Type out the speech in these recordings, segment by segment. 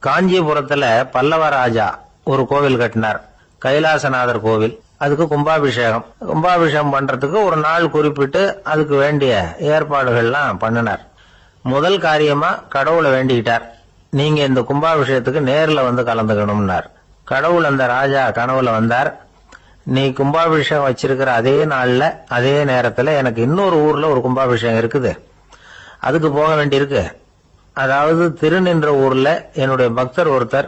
காஞ்சிபுரத்துல பல்லவ ராஜா ஒரு கோவில் கட்டினார், கைலாசநாதர் கோவில். அதுக்கு கும்பாபிஷேகம் பண்றதுக்கு ஒரு நாள் குறிப்பிட்டு அதுக்கு வேண்டிய ஏற்பாடுகள்லாம் பண்ணினார். முதல் காரியமா கடவுளை வேண்டிக்கிட்டார், நீங்க இந்த கும்பாபிஷேகத்துக்கு நேர்ல வந்து கலந்துக்கணும்னார். கடவுள் அந்த ராஜா கனவுல வந்தார். நீ கும்பாபிஷேகம் வச்சிருக்கிற அதே நாள்ல அதே நேரத்துல எனக்கு இன்னொரு ஊர்ல ஒரு கும்பாபிஷேகம் இருக்குது, அதுக்கு போக வேண்டியிருக்கு. அதாவது திருநின்ற ஊர்ல என்னுடைய பக்தர் ஒருத்தர்,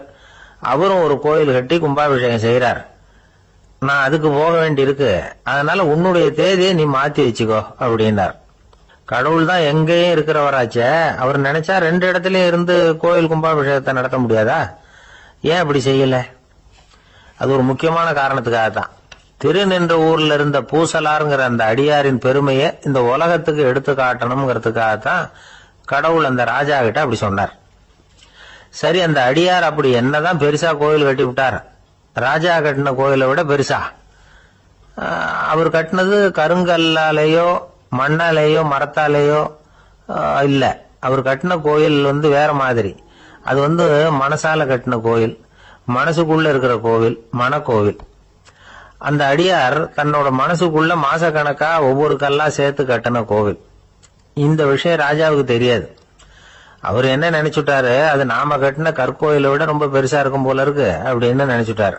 அவரும் ஒரு கோயில் கட்டி கும்பாபிஷேகம் செய்யறார், நான் அதுக்கு போக வேண்டியிருக்கு, அதனால உன்னுடைய தேதியை நீ மாத்தி வச்சுக்கோ அப்படின்னார். கடவுள் தான் எங்கேயும் இருக்கிறவராச்சே, அவர் நினைச்சா ரெண்டு இடத்துலயும் இருந்து கோயில் கும்பாபிஷேகத்தை நடத்த முடியாதா? ஏன் அப்படி செய்யல? அது ஒரு முக்கியமான காரணத்துக்காக தான். திருநின்ற ஊர்ல இருந்த பூசலாருங்கிற அந்த அடியாரின் பெருமையை இந்த உலகத்துக்கு எடுத்து காட்டணுங்கிறதுக்காகத்தான் கடவுள் அந்த ராஜா கிட்ட அப்படி சொன்னார். சரி, அந்த அடியார் அப்படி என்னதான் பெருசா கோயில் கட்டி விட்டார்? ராஜா கட்டின கோயிலை விட பெருசா. அவர் கட்டினது கருங்கல்லாலேயோ மண்ணாலேயோ மரத்தாலேயோ இல்ல. அவர் கட்டின கோயில் வேற மாதிரி. அது மனசால கட்டின கோயில், மனசுக்குள்ள இருக்கிற கோவில், மனக்கோவில். அந்த அடியார் தன்னோட மனசுக்குள்ள மாசக்கணக்கா ஒவ்வொரு கல்லா சேர்த்து கட்டின கோவில். இந்த விஷயம் ராஜாவுக்கு தெரியாது. அவர் என்ன நினைச்சுட்டாரு, அது நாம கட்டின கற்கோயிலை விட ரொம்ப பெருசா இருக்கும் போல இருக்கு அப்படின்னு நினைச்சுட்டாரு.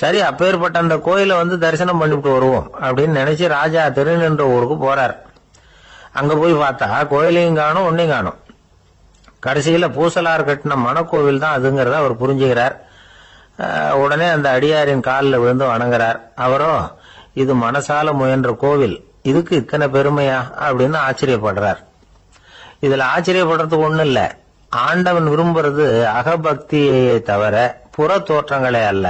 சரி, அப்பேற்பட்ட அந்த கோயிலை தரிசனம் பண்ணிவிட்டு வருவோம் அப்படின்னு நினைச்சு ராஜா திருநின்ற ஊருக்கு போறார். அங்க போய் பார்த்தா கோயிலையும் காணும், ஒன்னையும் காணும். கடைசியில பூசலார் கட்டின மனக்கோவில் தான் அதுங்கிறத அவர் புரிஞ்சுக்கிறார். உடனே அந்த அடியாரின் காலில் விழுந்து வணங்குறார். அவரோ, இது மனசால முயன்ற கோவில், இதுக்கு இத்தனை பெருமையா அப்படின்னு ஆச்சரியப்படுறார். இதுல ஆச்சரியப்படுறதுக்கு ஒண்ணு இல்ல. ஆண்டவன் விரும்புறது அகபக்தியை தவிர புற தோற்றங்களே அல்ல.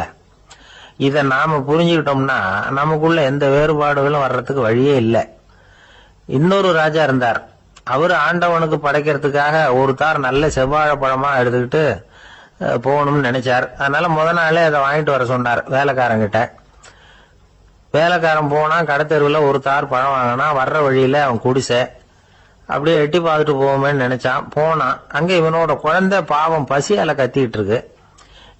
இத நாம புரிஞ்சுக்கிட்டோம்னா நமக்குள்ள எந்த வேறுபாடுகளும் வர்றதுக்கு வழியே இல்லை. இன்னொரு ராஜா இருந்தார். அவரு ஆண்டவனுக்கு படைக்கிறதுக்காக ஒரு தார் நல்ல செவ்வாழை பழமா எடுத்துக்கிட்டு போகணும்னு நினைச்சார். அதனால முத நாளே அதை வாங்கிட்டு வர சொன்னார் வேலைக்காரங்கிட்ட. வேலைக்காரன் போனா கடத்தெருவில் ஒரு தார் பழம் வாங்கினா, வர்ற வழியில அவன் குடிசை அப்படியே எட்டி பார்த்துட்டு போவோமேன்னு நினைச்சான். போனான். அங்க இவனோட குழந்தை பாவம் பசியால கத்திட்டு இருக்கு.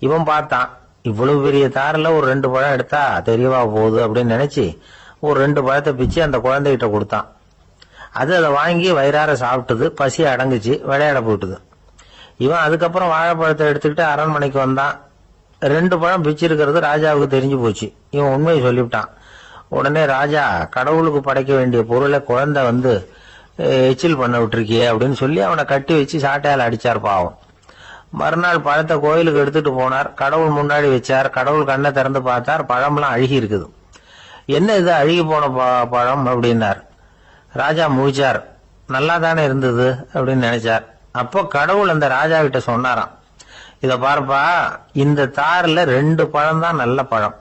இவன் பார்த்தான், இவ்வளவு பெரிய தாரில் ஒரு 2 பழம் எடுத்தா தெரியவா போகுது அப்படின்னு நினைச்சு ஒரு 2 பழத்தை பிச்சு அந்த குழந்தைகிட்ட கொடுத்தான். அது அதை வாங்கி வயிறார சாப்பிட்டது, பசி அடங்குச்சு, விளையாட போட்டுது. இவன் அதுக்கப்புறம் வாழைப்பழத்தை எடுத்துக்கிட்டு அரண்மனைக்கு வந்தான். 2 பழம் பிச்சிருக்கிறது ராஜாவுக்கு தெரிஞ்சு போச்சு. இவன் உண்மையை சொல்லிவிட்டான். உடனே ராஜா, கடவுளுக்கு படைக்க வேண்டிய பொருளை குழந்தை எச்சில் பண்ண விட்டுருக்கியே அப்படின்னு சொல்லி அவனை கட்டி வச்சு சாட்டையால் அடிச்சார் பாவம். மறுநாள் பழத்தை கோயிலுக்கு எடுத்துட்டு போனார். கடவுள் முன்னாடி வச்சார். கடவுள் கண்ணை திறந்து பார்த்தார், பழம்லாம் அழுகி இருக்குது. என்ன இது அழுகி போன பழம் அப்படின்னார். ராஜா முழிச்சார். நல்லா தானே இருந்தது அப்படின்னு நினைச்சார். அப்போ கடவுள் அந்த ராஜா கிட்ட சொன்னாராம், இத பார்ப்பா, இந்த தாரில் 2 பழம் தான் நல்ல பழம்,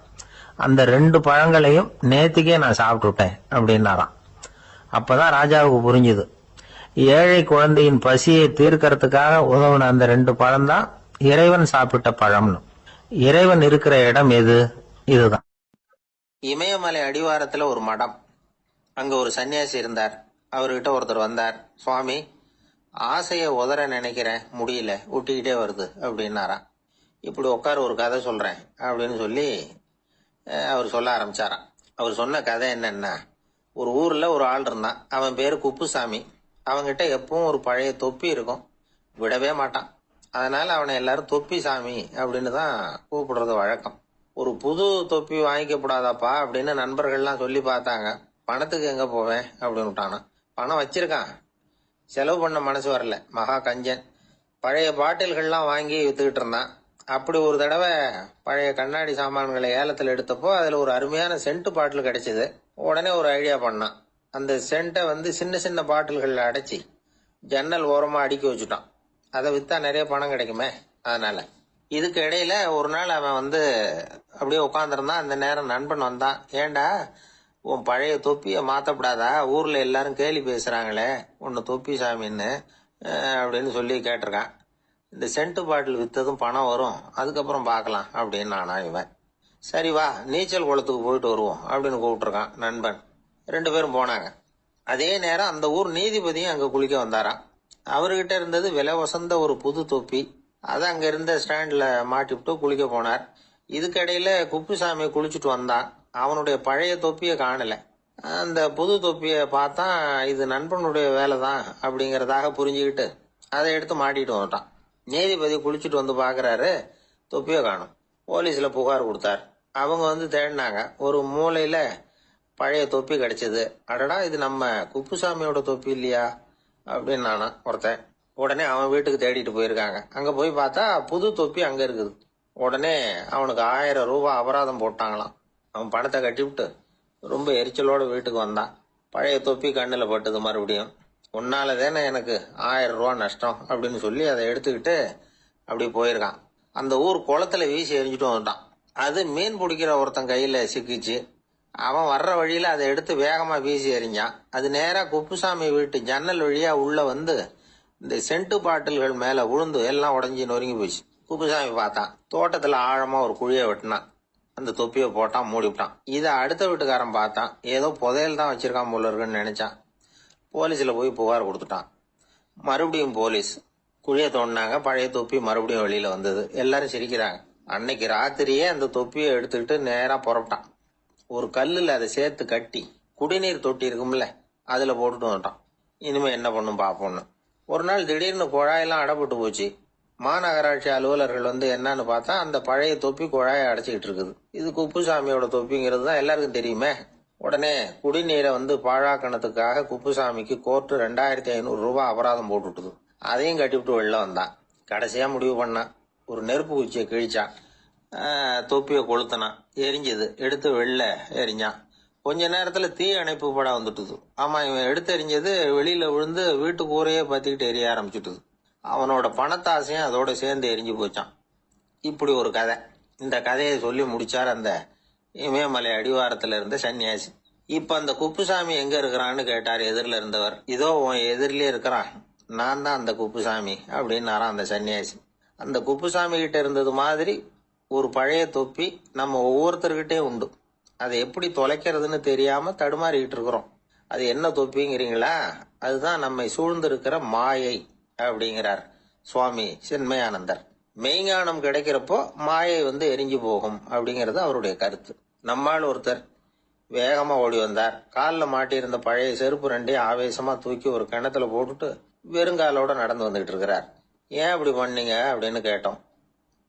அந்த 2 பழங்களையும் நேத்துக்கே நான் சாப்பிட்டு விட்டேன் அப்படின்னாராம். அப்பதான் ராஜாவுக்கு புரிஞ்சுது, ஏழை குழந்தையின் பசியை தீர்க்கறதுக்காக உதவுன அந்த 2 பழம் தான் இறைவன் சாப்பிட்ட பழம்னு. இறைவன் இருக்கிற இடம் எது? இதுதான். இமயமலை அடிவாரத்துல ஒரு மடம். அங்க ஒரு சன்னியாசி இருந்தார். அவர்கிட்ட ஒருத்தர் வந்தார். சுவாமி, ஆசைய உதற நினைக்கிறேன், முடியல, ஊட்டிக்கிட்டே வருது அப்படின்னாராம். இப்படி உட்கார, ஒரு கதை சொல்றேன் அப்படின்னு சொல்லி அவர் சொல்ல ஆரம்பிச்சாராம். அவர் சொன்ன கதை என்னன்னா, ஒரு ஊர்ல ஒரு ஆள் இருந்தான். அவன் பேரு குப்புசாமி. அவன்கிட்ட எப்பவும் ஒரு பழைய தொப்பி இருக்கும், விடவே மாட்டான். அதனால அவனை எல்லாரும் தொப்பி சாமி அப்படின்னு தான் கூப்பிடுறது வழக்கம். ஒரு புது தொப்பி வாங்கிக்கப்படாதாப்பா அப்படின்னு நண்பர்கள்லாம் சொல்லி பார்த்தாங்க. பணத்துக்கு எங்க போவேன் அப்படின்னு விட்டானா. பணம் வச்சிருக்கான், செலவு பண்ண மனசு வரல, மகா கஞ்சன். பழைய பாட்டில்கள்லாம் வாங்கி வித்துக்கிட்டு இருந்தான். அப்படி ஒரு தடவை பழைய கண்ணாடி சாமான்களை ஏலத்தில் எடுத்தப்போ அதுல ஒரு அருமையான சென்ட் பாட்டில் கிடைச்சது. உடனே ஒரு ஐடியா பண்ணான். அந்த சென்ட்டை சின்ன சின்ன பாட்டில்கள்ல அடைச்சி ஜன்னல் ஓரமா அடுக்கி வச்சுட்டான். அதை வித்தா நிறைய பணம் கிடைக்குமே, அதனால. இதுக்கு இடையில ஒரு நாள் அவன் அப்படியே உட்காந்துருந்தான். அந்த நேரம் நண்பன் வந்தான். ஏண்டா, உன் பழைய தொப்பிய மாத்தப்படாதா? ஊர்ல எல்லாரும் கேலி பேசுறாங்களே உன்னை தொப்பி சாமின்னு அப்படின்னு சொல்லி கேட்டிருக்கான். இந்த சென்ட் பாட்டில் வித்ததும் பணம் வரும், அதுக்கப்புறம் பார்க்கலாம் அப்படின்னு நானா இவன். சரி வா, நீச்சல் குளத்துக்கு போயிட்டு வருவோம் அப்படின்னு கூப்பிட்டுருக்கான் நண்பன். 2 பேரும் போனாங்க. அதே நேரம் அந்த ஊர் நீதிபதியும் அங்க குளிக்க வந்தாராம். அவர்கிட்ட இருந்தது விலை வசந்த ஒரு புது தொப்பி. அதை அங்க இருந்த ஸ்டாண்ட்ல மாட்டிவிட்டு குளிக்க போனார். இதுக்கிடையில குப்புசாமி குளிச்சுட்டு வந்தான். அவனுடைய பழைய தொப்பியை காணல. அந்த புது தொப்பியை பார்த்தா இது நண்பனுடைய வேலை தான் அப்படிங்கறதாக புரிஞ்சுக்கிட்டு அதை எடுத்து மாட்டிட்டு வந்துட்டான். நீதிபதி குளிச்சுட்டு வந்து பாக்குறாரு, தொப்பியை காணும். போலீஸ்ல புகார் கொடுத்தார். அவங்க வந்து தேடினாங்க. ஒரு மூலையில பழைய தொப்பி கிடைச்சது. அடடா, இது நம்ம குப்புசாமியோட தொப்பி இல்லையா அப்படின்னு நானா ஒருத்தன். உடனே அவன் வீட்டுக்கு தேடிட்டு போயிருக்காங்க. அங்க போய் பார்த்தா புது தொப்பி அங்க இருக்குது. உடனே அவனுக்கு 1000 ரூபாய் அபராதம் போட்டாங்களாம். அவன் பணத்தை கட்டிவிட்டு ரொம்ப எரிச்சலோட வீட்டுக்கு வந்தான். பழைய தொப்பி கண்ணுல பட்டது. மறுபடியும் உன்னால தானே எனக்கு 1000 ரூபாய் நஷ்டம் அப்படின்னு சொல்லி அதை எடுத்துக்கிட்டு அப்படி போயிருக்கான். அந்த ஊர் குளத்துல வீசி எரிஞ்சிட்டு வந்துட்டான். அது மீன் பிடிக்கிற ஒருத்தன் கையில சிக்கிச்சு. அவன் வர்ற வழியில அதை எடுத்து வேகமா வீசி எறிஞ்சான். அது நேரா குப்புசாமி வீட்டு ஜன்னல் வழியா உள்ள வந்து இந்த சென்ட்டு பாட்டில்கள் மேல விழுந்து எல்லாம் உடஞ்சி நொறுங்கி போச்சு. குப்புசாமி பார்த்தான். தோட்டத்துல ஆழமா ஒரு குழியை வெட்டினான். அந்த தொப்பியை போட்டான், மூடிவிட்டான். இதை அடுத்த வீட்டுக்காரன் பார்த்தான். ஏதோ புதையல் தான் வச்சிருக்கான் போல இருக்குன்னு நினைச்சான். போலீஸ்ல போய் புகார் கொடுத்துட்டான். மறுபடியும் போலீஸ் குழியை தோண்டினாங்க. பழைய தொப்பி மறுபடியும் வெளியில வந்தது. எல்லாரும் சிரிக்கிறாங்க. அன்னைக்கு ராத்திரியே அந்த தொப்பியை எடுத்துக்கிட்டு நேரா புறப்பட்டான். ஒரு கல்லுல அதை சேர்த்து கட்டி குடிநீர் தொட்டி இருக்கும்ல, அதுல போட்டுட்டு வந்துட்டான். இனிமே என்ன பண்ணும் பாப்போம்னு. ஒரு நாள் திடீர்னு குழாயெல்லாம் அடைப்பட்டு போச்சு. மாநகராட்சி அலுவலர்கள் வந்து என்னன்னு பார்த்தா அந்த பழைய தொப்பி குழாயை அடைச்சிக்கிட்டு இருக்குது. இது குப்புசாமியோட தொப்பிங்கிறது தான் எல்லாருக்கும் தெரியுமே. உடனே குடிநீரை வந்து பாழாக்கணத்துக்காக குப்புசாமிக்கு கோர்ட்டு 2500 ரூபாய் அபராதம் போட்டுட்டுது. அதையும் கட்டிவிட்டு வெளில வந்தான். கடைசியா முடிவு பண்ணான். ஒரு நெருப்பு குச்சியை கிழிச்சான். தொப்பியை கொளுத்தினான். எரிஞ்சது. எடுத்து வெளில எரிஞ்சான். கொஞ்ச நேரத்துல தீ அணைப்பு படம் வந்துட்டுது. ஆமா, இவன் எடுத்து எரிஞ்சது வெளியில விழுந்து வீட்டு கூரையே பத்திக்கிட்டு எரிய ஆரம்பிச்சுட்டுது. அவனோட பணத்தாசையும் அதோட சேர்ந்து எரிஞ்சு போச்சான். இப்படி ஒரு கதை. இந்த கதையை சொல்லி முடிச்சார் அந்த இமயமலை அடிவாரத்துல இருந்த சன்னியாசி. இப்ப அந்த குப்புசாமி எங்க இருக்கிறான்னு கேட்டார் எதிரில இருந்தவர். இதோ உன் எதிரிலே இருக்கிறான், நான் தான் அந்த குப்புசாமி அப்படின்னாராம் அந்த சன்னியாசி. அந்த குப்புசாமி கிட்ட இருந்தது மாதிரி ஒரு பழைய தொப்பி நம்ம ஒவ்வொருத்தர்கிட்டே உண்டு. அதை எப்படி தொலைக்கிறதுன்னு தெரியாம தடுமாறிக்கிட்டு இருக்கிறோம். அது என்ன தொப்பிங்கிறீங்களா? அதுதான் நம்மை சூழ்ந்திருக்கிற மாயை அப்படிங்கிறார் சுவாமி சின்மயானந்தர். மெய்ஞானம் கிடைக்கிறப்போ மாயை வந்து எரிஞ்சு போகும் அப்படிங்கறது அவருடைய கருத்து. நம்மால் ஒருத்தர் வேகமா ஓடி வந்தார். காலில் மாட்டியிருந்த பழைய செருப்பு 2 ஆவேசமா தூக்கி ஒரு கிணத்துல போட்டுட்டு வெறுங்காலோட நடந்து வந்துகிட்டு இருக்கிறார். ஏன் அப்படி பண்ணீங்க அப்படின்னு கேட்டோம்.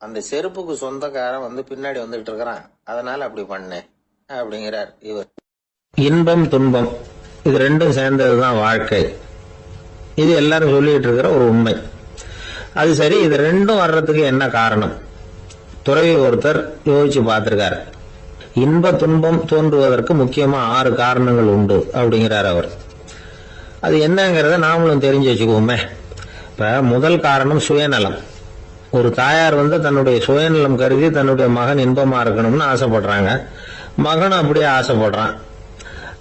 அந்த செருப்புக்கு சொந்தக்காரன் வந்து பின்னாடி வந்துகிட்டு இருக்கிறான், அதனால அப்படி பண்ணேன் அப்படிங்கிறார் இவர். இன்பம் துன்பம் இது ரெண்டும் சேர்ந்ததுதான் வாழ்க்கை. இது எல்லாரும் சொல்லிட்டு இருக்கிற ஒரு உண்மை. அது சரி, இது ரெண்டும் வர்றதுக்கு என்ன காரணம்? துறவி ஒருத்தர் யோசிச்சு பார்த்திருக்காரு. இன்ப துன்பம் தோன்றுவதற்கு முக்கியமா 6 காரணங்கள் உண்டு அப்படிங்கிறார் அவர். அது என்னங்கிறத நாமளும் தெரிஞ்சு வச்சுக்குவோமே. இப்ப முதல் காரணம் சுயநலம். ஒரு தாயார் வந்து தன்னுடைய சுயநலம் கருதி தன்னுடைய மகன் இன்பமா இருக்கணும்னு ஆசைப்படுறாங்க. மகனும் அப்படியே ஆசைப்படுறான்.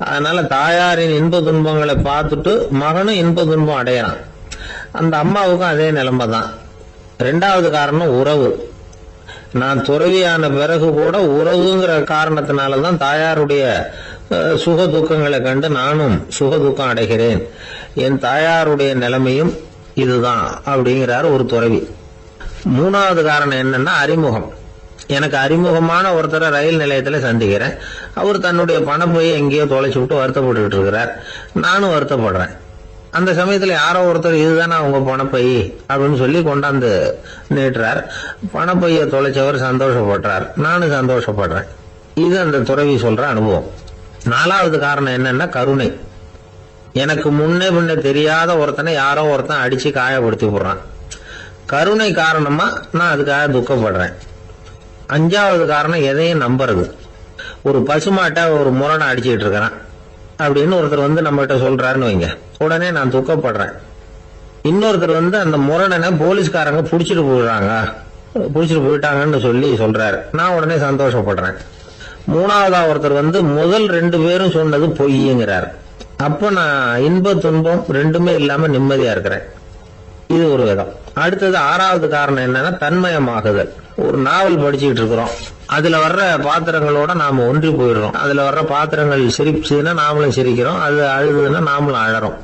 அதனால தாயாரின் இன்ப துன்பங்களை பார்த்துட்டு மகனும் இன்ப துன்பம் அடையறான். அந்த அம்மாவுக்கும் அதே நிலைமை தான். 2வது காரணம் உறவு. நான் துறவியான பிறகு கூட உறவுங்கிற காரணத்தினாலதான் தாயாருடைய சுக துக்கங்களை கண்டு நானும் சுக துக்கம் அடைகிறேன். என் தாயாருடைய நிலைமையும் இதுதான் அப்படிங்கிறார் ஒரு துறவி. 3வது காரணம் என்னன்னா அறிமுகம். எனக்கு அறிமுகமான ஒருத்தரை ரயில் நிலையத்துல சந்திக்கிறேன். அவர் தன்னுடைய பணப்பையை எங்கேயோ தொலைச்சு விட்டு வருத்தப்பட்டு இருக்கிறார். நானும் வருத்தப்படுறேன். அந்த சமயத்துல யாரோ ஒருத்தர் இதுதானே அவங்க பணப்பை அப்படின்னு சொல்லி கொண்டாந்து நீட்டுறார். பணப்பைய தொலைச்சவர் சந்தோஷப்படுறார், நானும் சந்தோஷப்படுறேன். இது அந்த துறவி சொல்ற அனுபவம். 4வது காரணம் என்னன்னா கருணை. எனக்கு முன்னே பின்ன தெரியாத ஒருத்தனை யாரோ ஒருத்தன் அடிச்சு காயப்படுத்தி போடுறான். கருணை காரணமா நான் அதுக்காக துக்கப்படுறேன். 5வது காரணம் எதையும் நம்புறது. ஒரு பசுமாட்டை ஒரு முரணை அடிச்சுட்டு இருக்கிறான் அப்படின்னு ஒருத்தர் வந்து நம்மகிட்ட சொல்றாருன்னு வைங்க, உடனே நான் துக்கப்படுறேன். இன்னொருத்தர் வந்து அந்த முரணனை போலீஸ்காரங்க புடிச்சிட்டு போயிட்டாங்கன்னு சொல்லி சொல்றாரு, நான் உடனே சந்தோஷப்படுறேன். 3வதா ஒருத்தர் வந்து முதல் 2 பேரும் சொன்னது பொய்யுங்கிறார். அப்ப நான் இன்ப துன்பம் 2மே இல்லாம நிம்மதியா இருக்கிறேன். இது ஒரு விதம். அடுத்தது 6வது காரணம் என்னன்னா தன்மயமாகுதல். ஒரு நாவல் படிச்சுக்கிட்டு இருக்கிறோம், அதுல வர்ற பாத்திரங்களோட நாம ஒன்றி போயிடுறோம். அதுல வர்ற பாத்திரங்கள் சிரிச்சுன்னா நாமளும் சிரிக்கிறோம், அது அழுதுன்னா நாமளும் அழறோம்.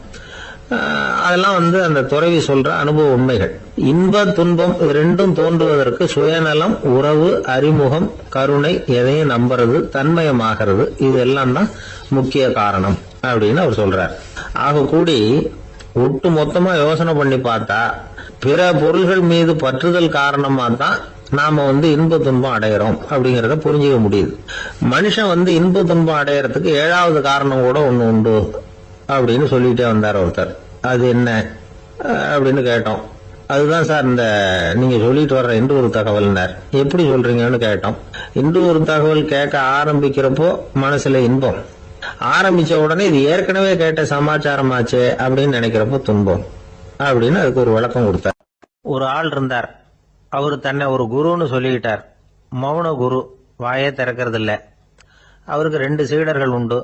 அதெல்லாம் அந்த துறவி சொல்ற அனுபவ உண்மைகள். இன்ப துன்பம் ரெண்டும் தோன்றுவதற்கு சுயநலம், உறவு, அறிமுகம், கருணை, எதையும் நம்புறது, தன்மயமாகிறது, இதெல்லாம் தான் முக்கிய காரணம் அப்படின்னு அவர் சொல்றார். ஆக கூடி ஒட்டு மொத்தமா யோசனை பண்ணி பார்த்தா பிற பொருள்கள் மீது பற்றுதல் காரணமா தான் நாம இன்ப துன்பம் அடையிறோம் அப்படிங்கறத புரிஞ்சுக்க முடியுது. மனுஷன் இன்ப துன்பம் அடையறதுக்கு 7வது காரணம் கூட ஒண்ணு உண்டு அப்படின்னு சொல்லிட்டே வந்தார் ஒருத்தர். அது என்ன அப்படின்னு கேட்டோம். அதுதான் சார் நீங்க சொல்லிட்டு வர்ற இன்று ஒரு தகவல்னார். எப்படி சொல்றீங்கன்னு கேட்டோம். இன்று ஒரு தகவல் கேட்க ஆரம்பிக்கிறப்போ மனசுல இன்பம், ஆரம்பிச்ச உடனே இது ஏற்கனவே கேட்ட சமாச்சாரமாச்சே அப்படின்னு நினைக்கிறப்போ துன்பம் அப்படின்னு அதுக்கு ஒரு விளக்கம் கொடுத்தார். ஒரு ஆள் இருந்தார். அவரு தன்னை ஒரு குருன்னு சொல்லிக்கிட்டார். மௌன குரு, வாயே திறக்கிறது இல்ல. அவருக்கு 2 சீடர்கள் உண்டு.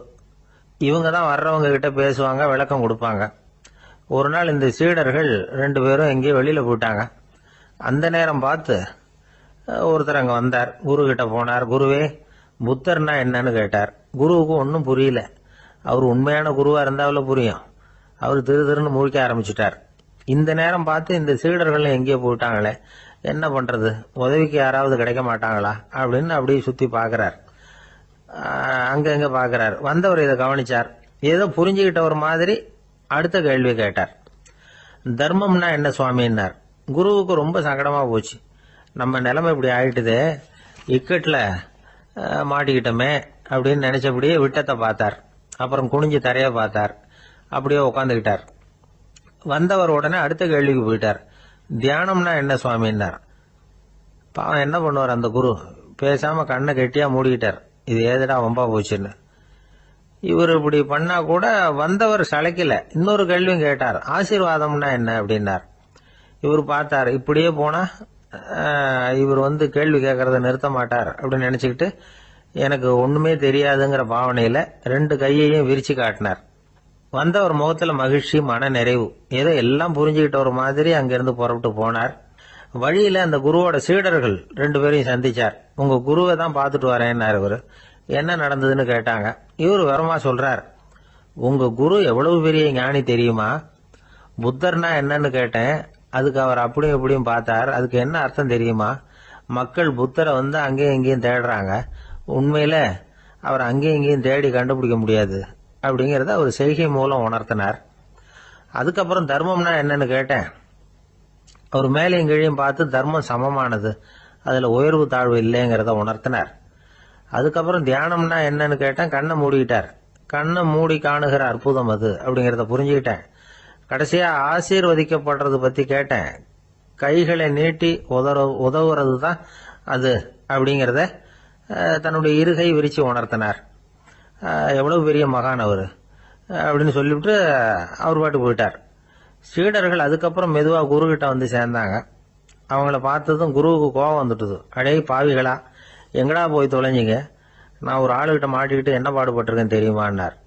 இவங்க தான் வர்றவங்க கிட்ட பேசுவாங்க, விளக்கம் கொடுப்பாங்க. ஒரு நாள் இந்த சீடர்கள் 2 பேரும் எங்கேயோ வெளியில போயிட்டாங்க. அந்த நேரம் பார்த்து ஒருத்தர் அங்க வந்தார். குரு கிட்ட போனார். குருவே, புத்தர்னா என்னன்னு கேட்டார். குருவுக்கு ஒன்னும் புரியல. அவர் உண்மையான குருவா இருந்தாவில புரியும். அவர் திருன்னு முழிக்க ஆரம்பிச்சுட்டார். இந்த நேரம் பார்த்து இந்த சீடர்கள் எங்கேயோ போயிட்டாங்களே, என்ன பண்றது, உதவிக்கு யாராவது கிடைக்க மாட்டாங்களா அப்படின்னு அப்படியே சுத்தி பாக்குறார். அங்க பாக்குறார். வந்தவர் இதை கவனிச்சார். ஏதோ புரிஞ்சுக்கிட்ட ஒரு மாதிரி அடுத்த கேள்வி கேட்டார். தர்மம்னா என்ன சுவாமின்னார். குருவுக்கு ரொம்ப சங்கடமா போச்சு. நம்ம நிலைமை இப்படி ஆயிட்டுதே, இக்கட்ல மாட்டிக்கிட்டோமே அப்படின்னு நினைச்சபடியே விட்டத்தை பார்த்தார். அப்புறம் குனிஞ்சு தரைய பார்த்தார். அப்படியே உட்காந்துக்கிட்டார். வந்தவர் உடனே அடுத்த கேள்விக்கு போயிட்டார். தியானம்னா என்ன சுவாமின்னார். பாவம் என்ன பண்ணுவார் அந்த குரு, பேசாம கண்ணை கெட்டியா மூடிக்கிட்டார். இது ஏதடா வம்பா போச்சுன்னு. இவர் இப்படி பண்ணா கூட வந்தவர் சளைக்கல. இன்னொரு கேள்வியும் கேட்டார். ஆசீர்வாதம்னா என்ன அப்படின்னார். இவர் பார்த்தார். இப்படியே போனா இவர் கேள்வி கேட்கறத நிறுத்த மாட்டார் அப்படின்னு நினைச்சுக்கிட்டு எனக்கு ஒண்ணுமே தெரியாதுங்கிற பாவனையில 2 கையையும் விரிச்சு காட்டினார். வந்தவர் முகத்துல மகிழ்ச்சி, மன நிறைவு, ஏதோ எல்லாம் புரிஞ்சுக்கிட்ட ஒரு மாதிரி அங்கிருந்து புறப்பட்டு போனார். வழியில அந்த குருவோட சீடர்கள் 2 பேரையும் சந்திச்சார். உங்க குருவை தான் பாத்துட்டு வரேன்னாரு. இவரு என்ன நடந்ததுன்னு கேட்டாங்க. இவரு வரமா சொல்றார். உங்க குரு எவ்வளவு பெரிய ஞானி தெரியுமா? புத்தர்னா என்னன்னு கேட்டேன். அதுக்கு அவர் அப்படியும் இப்படியும் பார்த்தார். அதுக்கு என்ன அர்த்தம் தெரியுமா? மக்கள் புத்தரை அங்கேயும் இங்கேயும் தேடுறாங்க. உண்மையில அவர் அங்கேயும் இங்கேயும் தேடி கண்டுபிடிக்க முடியாது அப்படிங்கறத அவர் செய்கை மூலம் உணர்த்தினார். அதுக்கப்புறம் தர்மம்னா என்னன்னு கேட்டேன். அவர் மேலையும் கீழையும் பார்த்து தர்மம் சமமானது, அதுல உயர்வு தாழ்வு இல்லைங்கிறத உணர்த்தினார். அதுக்கப்புறம் தியானம்னா என்னன்னு கேட்டேன். கண்ணை மூடிக்கிட்டார். கண்ணை மூடி காணுகிற அற்புதம் அது அப்படிங்கறத புரிஞ்சுக்கிட்டேன். கடைசியா ஆசீர்வதிக்கப்படுறது பத்தி கேட்டேன். கைகளை நீட்டி உதவுறது தான் அது அப்படிங்கறத தன்னுடைய இருகை விரிச்சு உணர்த்தினார். எவ்வளவு பெரிய மகான் அவரு அப்படின்னு சொல்லிவிட்டு அவர் பாட்டுக்கு போயிட்டார். சீடர்கள் அதுக்கப்புறம் மெதுவா குரு கிட்ட சேர்ந்தாங்க. அவங்கள பார்த்ததும் குருவுக்கு கோபம் வந்துட்டுது. அடே பாவிகளா, எங்கடா போய் தொலைஞ்சிங்க, நான் ஒரு ஆளுகிட்ட மாட்டிக்கிட்டு என்ன பாடுபட்டிருக்கேன் தெரியுமான்னார்.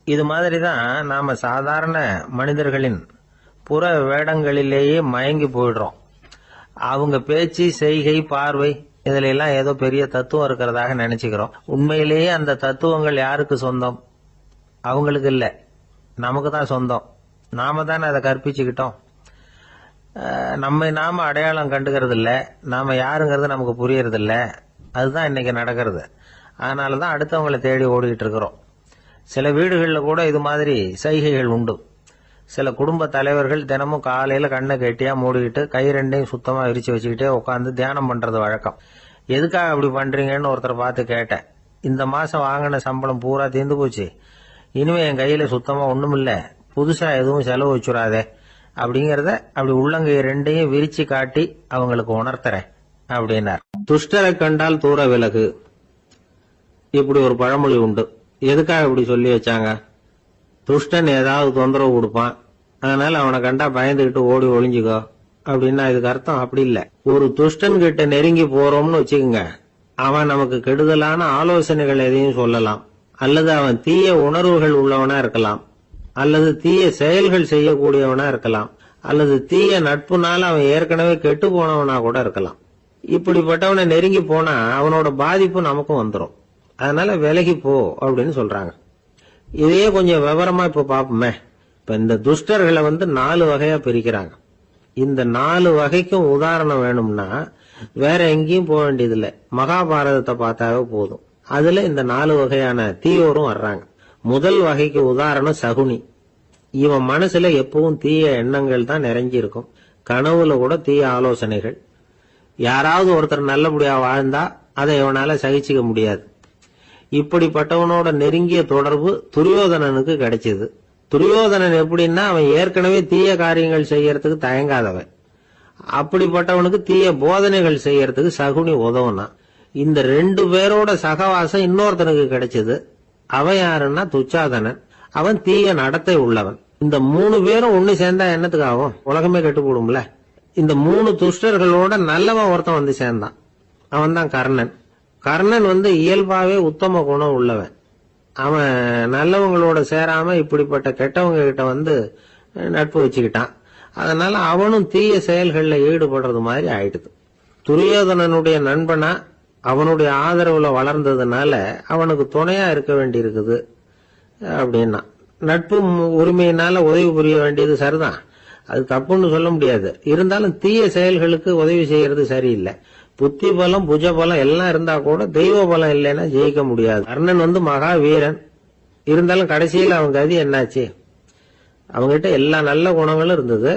இது மாதிரிதான் நாம சாதாரண மனிதர்களின் புற வேடங்களிலேயே மயங்கி போயிடுறோம். அவங்க பேச்சு, செய்கை, பார்வை இதுல எல்லாம் ஏதோ பெரிய தத்துவம் இருக்கிறதாக நினைச்சுக்கிறோம். உண்மையிலேயே அந்த தத்துவங்கள் யாருக்கு சொந்தம்? அவங்களுக்கு இல்ல, நமக்கு தான் சொந்தம். நாம தானே அதை கற்பிச்சுக்கிட்டோம். நாம அடையாளம் கண்டுக்கிறது இல்ல, நாம யாருங்கிறது நமக்கு புரியறது இல்ல. அதுதான் இன்னைக்கு நடக்கிறது. அதனாலதான் அடுத்தவங்களை தேடி ஓடிட்டு இருக்கிறோம். சில வீடுகளில் கூட இது மாதிரி சைகைகள் உண்டு. சில குடும்ப தலைவர்கள் தினமும் காலையில கண்ணை கெட்டியா மூடிக்கிட்டு கை 2ஐயும் சுத்தமா விரிச்சு வச்சுக்கிட்டே உட்காந்து தியானம் பண்றது வழக்கம். எதுக்காக அப்படி பண்றீங்கன்னு ஒருத்தர் பார்த்து கேட்டேன். இந்த மாசம் வாங்கின சம்பளம் பூரா தீர்ந்து போச்சு, இனிமே என் கையில சுத்தமா ஒண்ணும் இல்ல, புதுசா எதுவும் செலவு வச்சுடாதே அப்படிங்கறத அப்படி உள்ளங்கை 2ஐயும் விரிச்சு காட்டி அவங்களுக்கு உணர்த்துறேன் அப்படின்னார். துஷ்டரை கண்டால் தூர விலகு, இப்படி ஒரு பழமொழி உண்டு. எதுக்காக இப்படி சொல்லி வச்சாங்க? துஷ்டன் ஏதாவது தொந்தரவு கொடுப்பான், அதனால அவனை கண்டா பயந்துகிட்டு ஓடி ஒளிஞ்சுக்கோ அப்படின்னா இதுக்கு அர்த்தம் அப்படி இல்ல. ஒரு துஷ்டன் கிட்ட நெருங்கி போறோம்னு வச்சுக்கோங்க, அவன் நமக்கு கெடுதலான ஆலோசனைகள் எதையும் சொல்லலாம், அல்லது அவன் தீய உணர்வுகள் உள்ளவனா இருக்கலாம், அல்லது தீய செயல்கள் செய்யக்கூடியவனா இருக்கலாம், அல்லது தீய நட்புனால அவன் ஏற்கனவே கெட்டு போனவனா கூட இருக்கலாம். இப்படிப்பட்டவனை நெருங்கி போனா அவனோட பாதிப்பு நமக்கும் வந்துடும். அதனால விலகி போ அப்படின்னு சொல்றாங்க. இதையே கொஞ்சம் விவரமா இப்ப பாப்போமே. இப்ப இந்த துஷ்டர்களை 4 வகையா பிரிக்கிறாங்க. இந்த 4 வகைக்கும் உதாரணம் வேணும்னா வேற எங்கேயும் போக வேண்டியதில்லை, மகாபாரதத்தை பார்த்தாவே போதும். அதுல இந்த 4 வகையான தீயோரும் வர்றாங்க. முதல் வகைக்கு உதாரணம் சகுனி. இவன் மனசுல எப்பவும் தீய எண்ணங்கள் தான் நிறைஞ்சி இருக்கும். கனவுல கூட தீய ஆலோசனைகள். யாராவது ஒருத்தர் நல்லபடியா வாழ்ந்தா அதை இவனால சகிச்சுக்க முடியாது. இப்படிப்பட்டவனோட நெருங்கிய தொடர்பு துரியோதனனுக்கு கிடைச்சது. துரியோதனன் எப்படின்னா அவன் ஏற்கனவே தீய காரியங்கள் செய்யறதுக்கு தயங்காதவன். அப்படிப்பட்டவனுக்கு தீய போதனைகள் செய்யறதுக்கு சகுனி உதவுனா. இந்த 2 பேரோட சகவாசம் இன்னொருத்தனுக்கு கிடைச்சது. அவன் யாருன்னா துச்சாதனன். அவன் தீய நடத்தை உள்ளவன். இந்த 3 பேரும் ஒண்ணு சேர்ந்தா என்னத்துக்கு ஆகும்? உலகமே கெட்டு போடும்ல. இந்த 3 துஷ்டர்களோட நல்லவன் ஒருத்தன் வந்து சேர்ந்தான். அவன் தான் கர்ணன். கர்ணன் இயல்பாவே உத்தம குணம் உள்ளவன். அவன் நல்லவங்களோட சேராம இப்படிப்பட்ட கெட்டவங்க கிட்ட நட்பு வச்சுக்கிட்டான். அதனால அவனும் தீய செயல்கள்ல ஈடுபடுறது மாதிரி ஆயிடுது. துரியோதனனுடைய நண்பனா அவனுடைய ஆதரவுல வளர்ந்ததுனால அவனுக்கு துணையா இருக்க வேண்டி இருக்குது அப்படின்னா. நட்பு உரிமையினால உதவி புரிய வேண்டியது சரிதான், அது தப்புன்னு சொல்ல முடியாது. இருந்தாலும் தீய செயல்களுக்கு உதவி செய்யறது சரியில்லை. புத்தி பலம் புஜ பலம் எல்லாம் இருந்தா கூட தெய்வ பலம் இல்லைன்னா ஜெயிக்க முடியாது. கர்ணன் மகா வீரன். இருந்தாலும் கடைசியில் அவன் கதி என்னாச்சு? அவங்ககிட்ட எல்லா நல்ல குணங்களும் இருந்தது.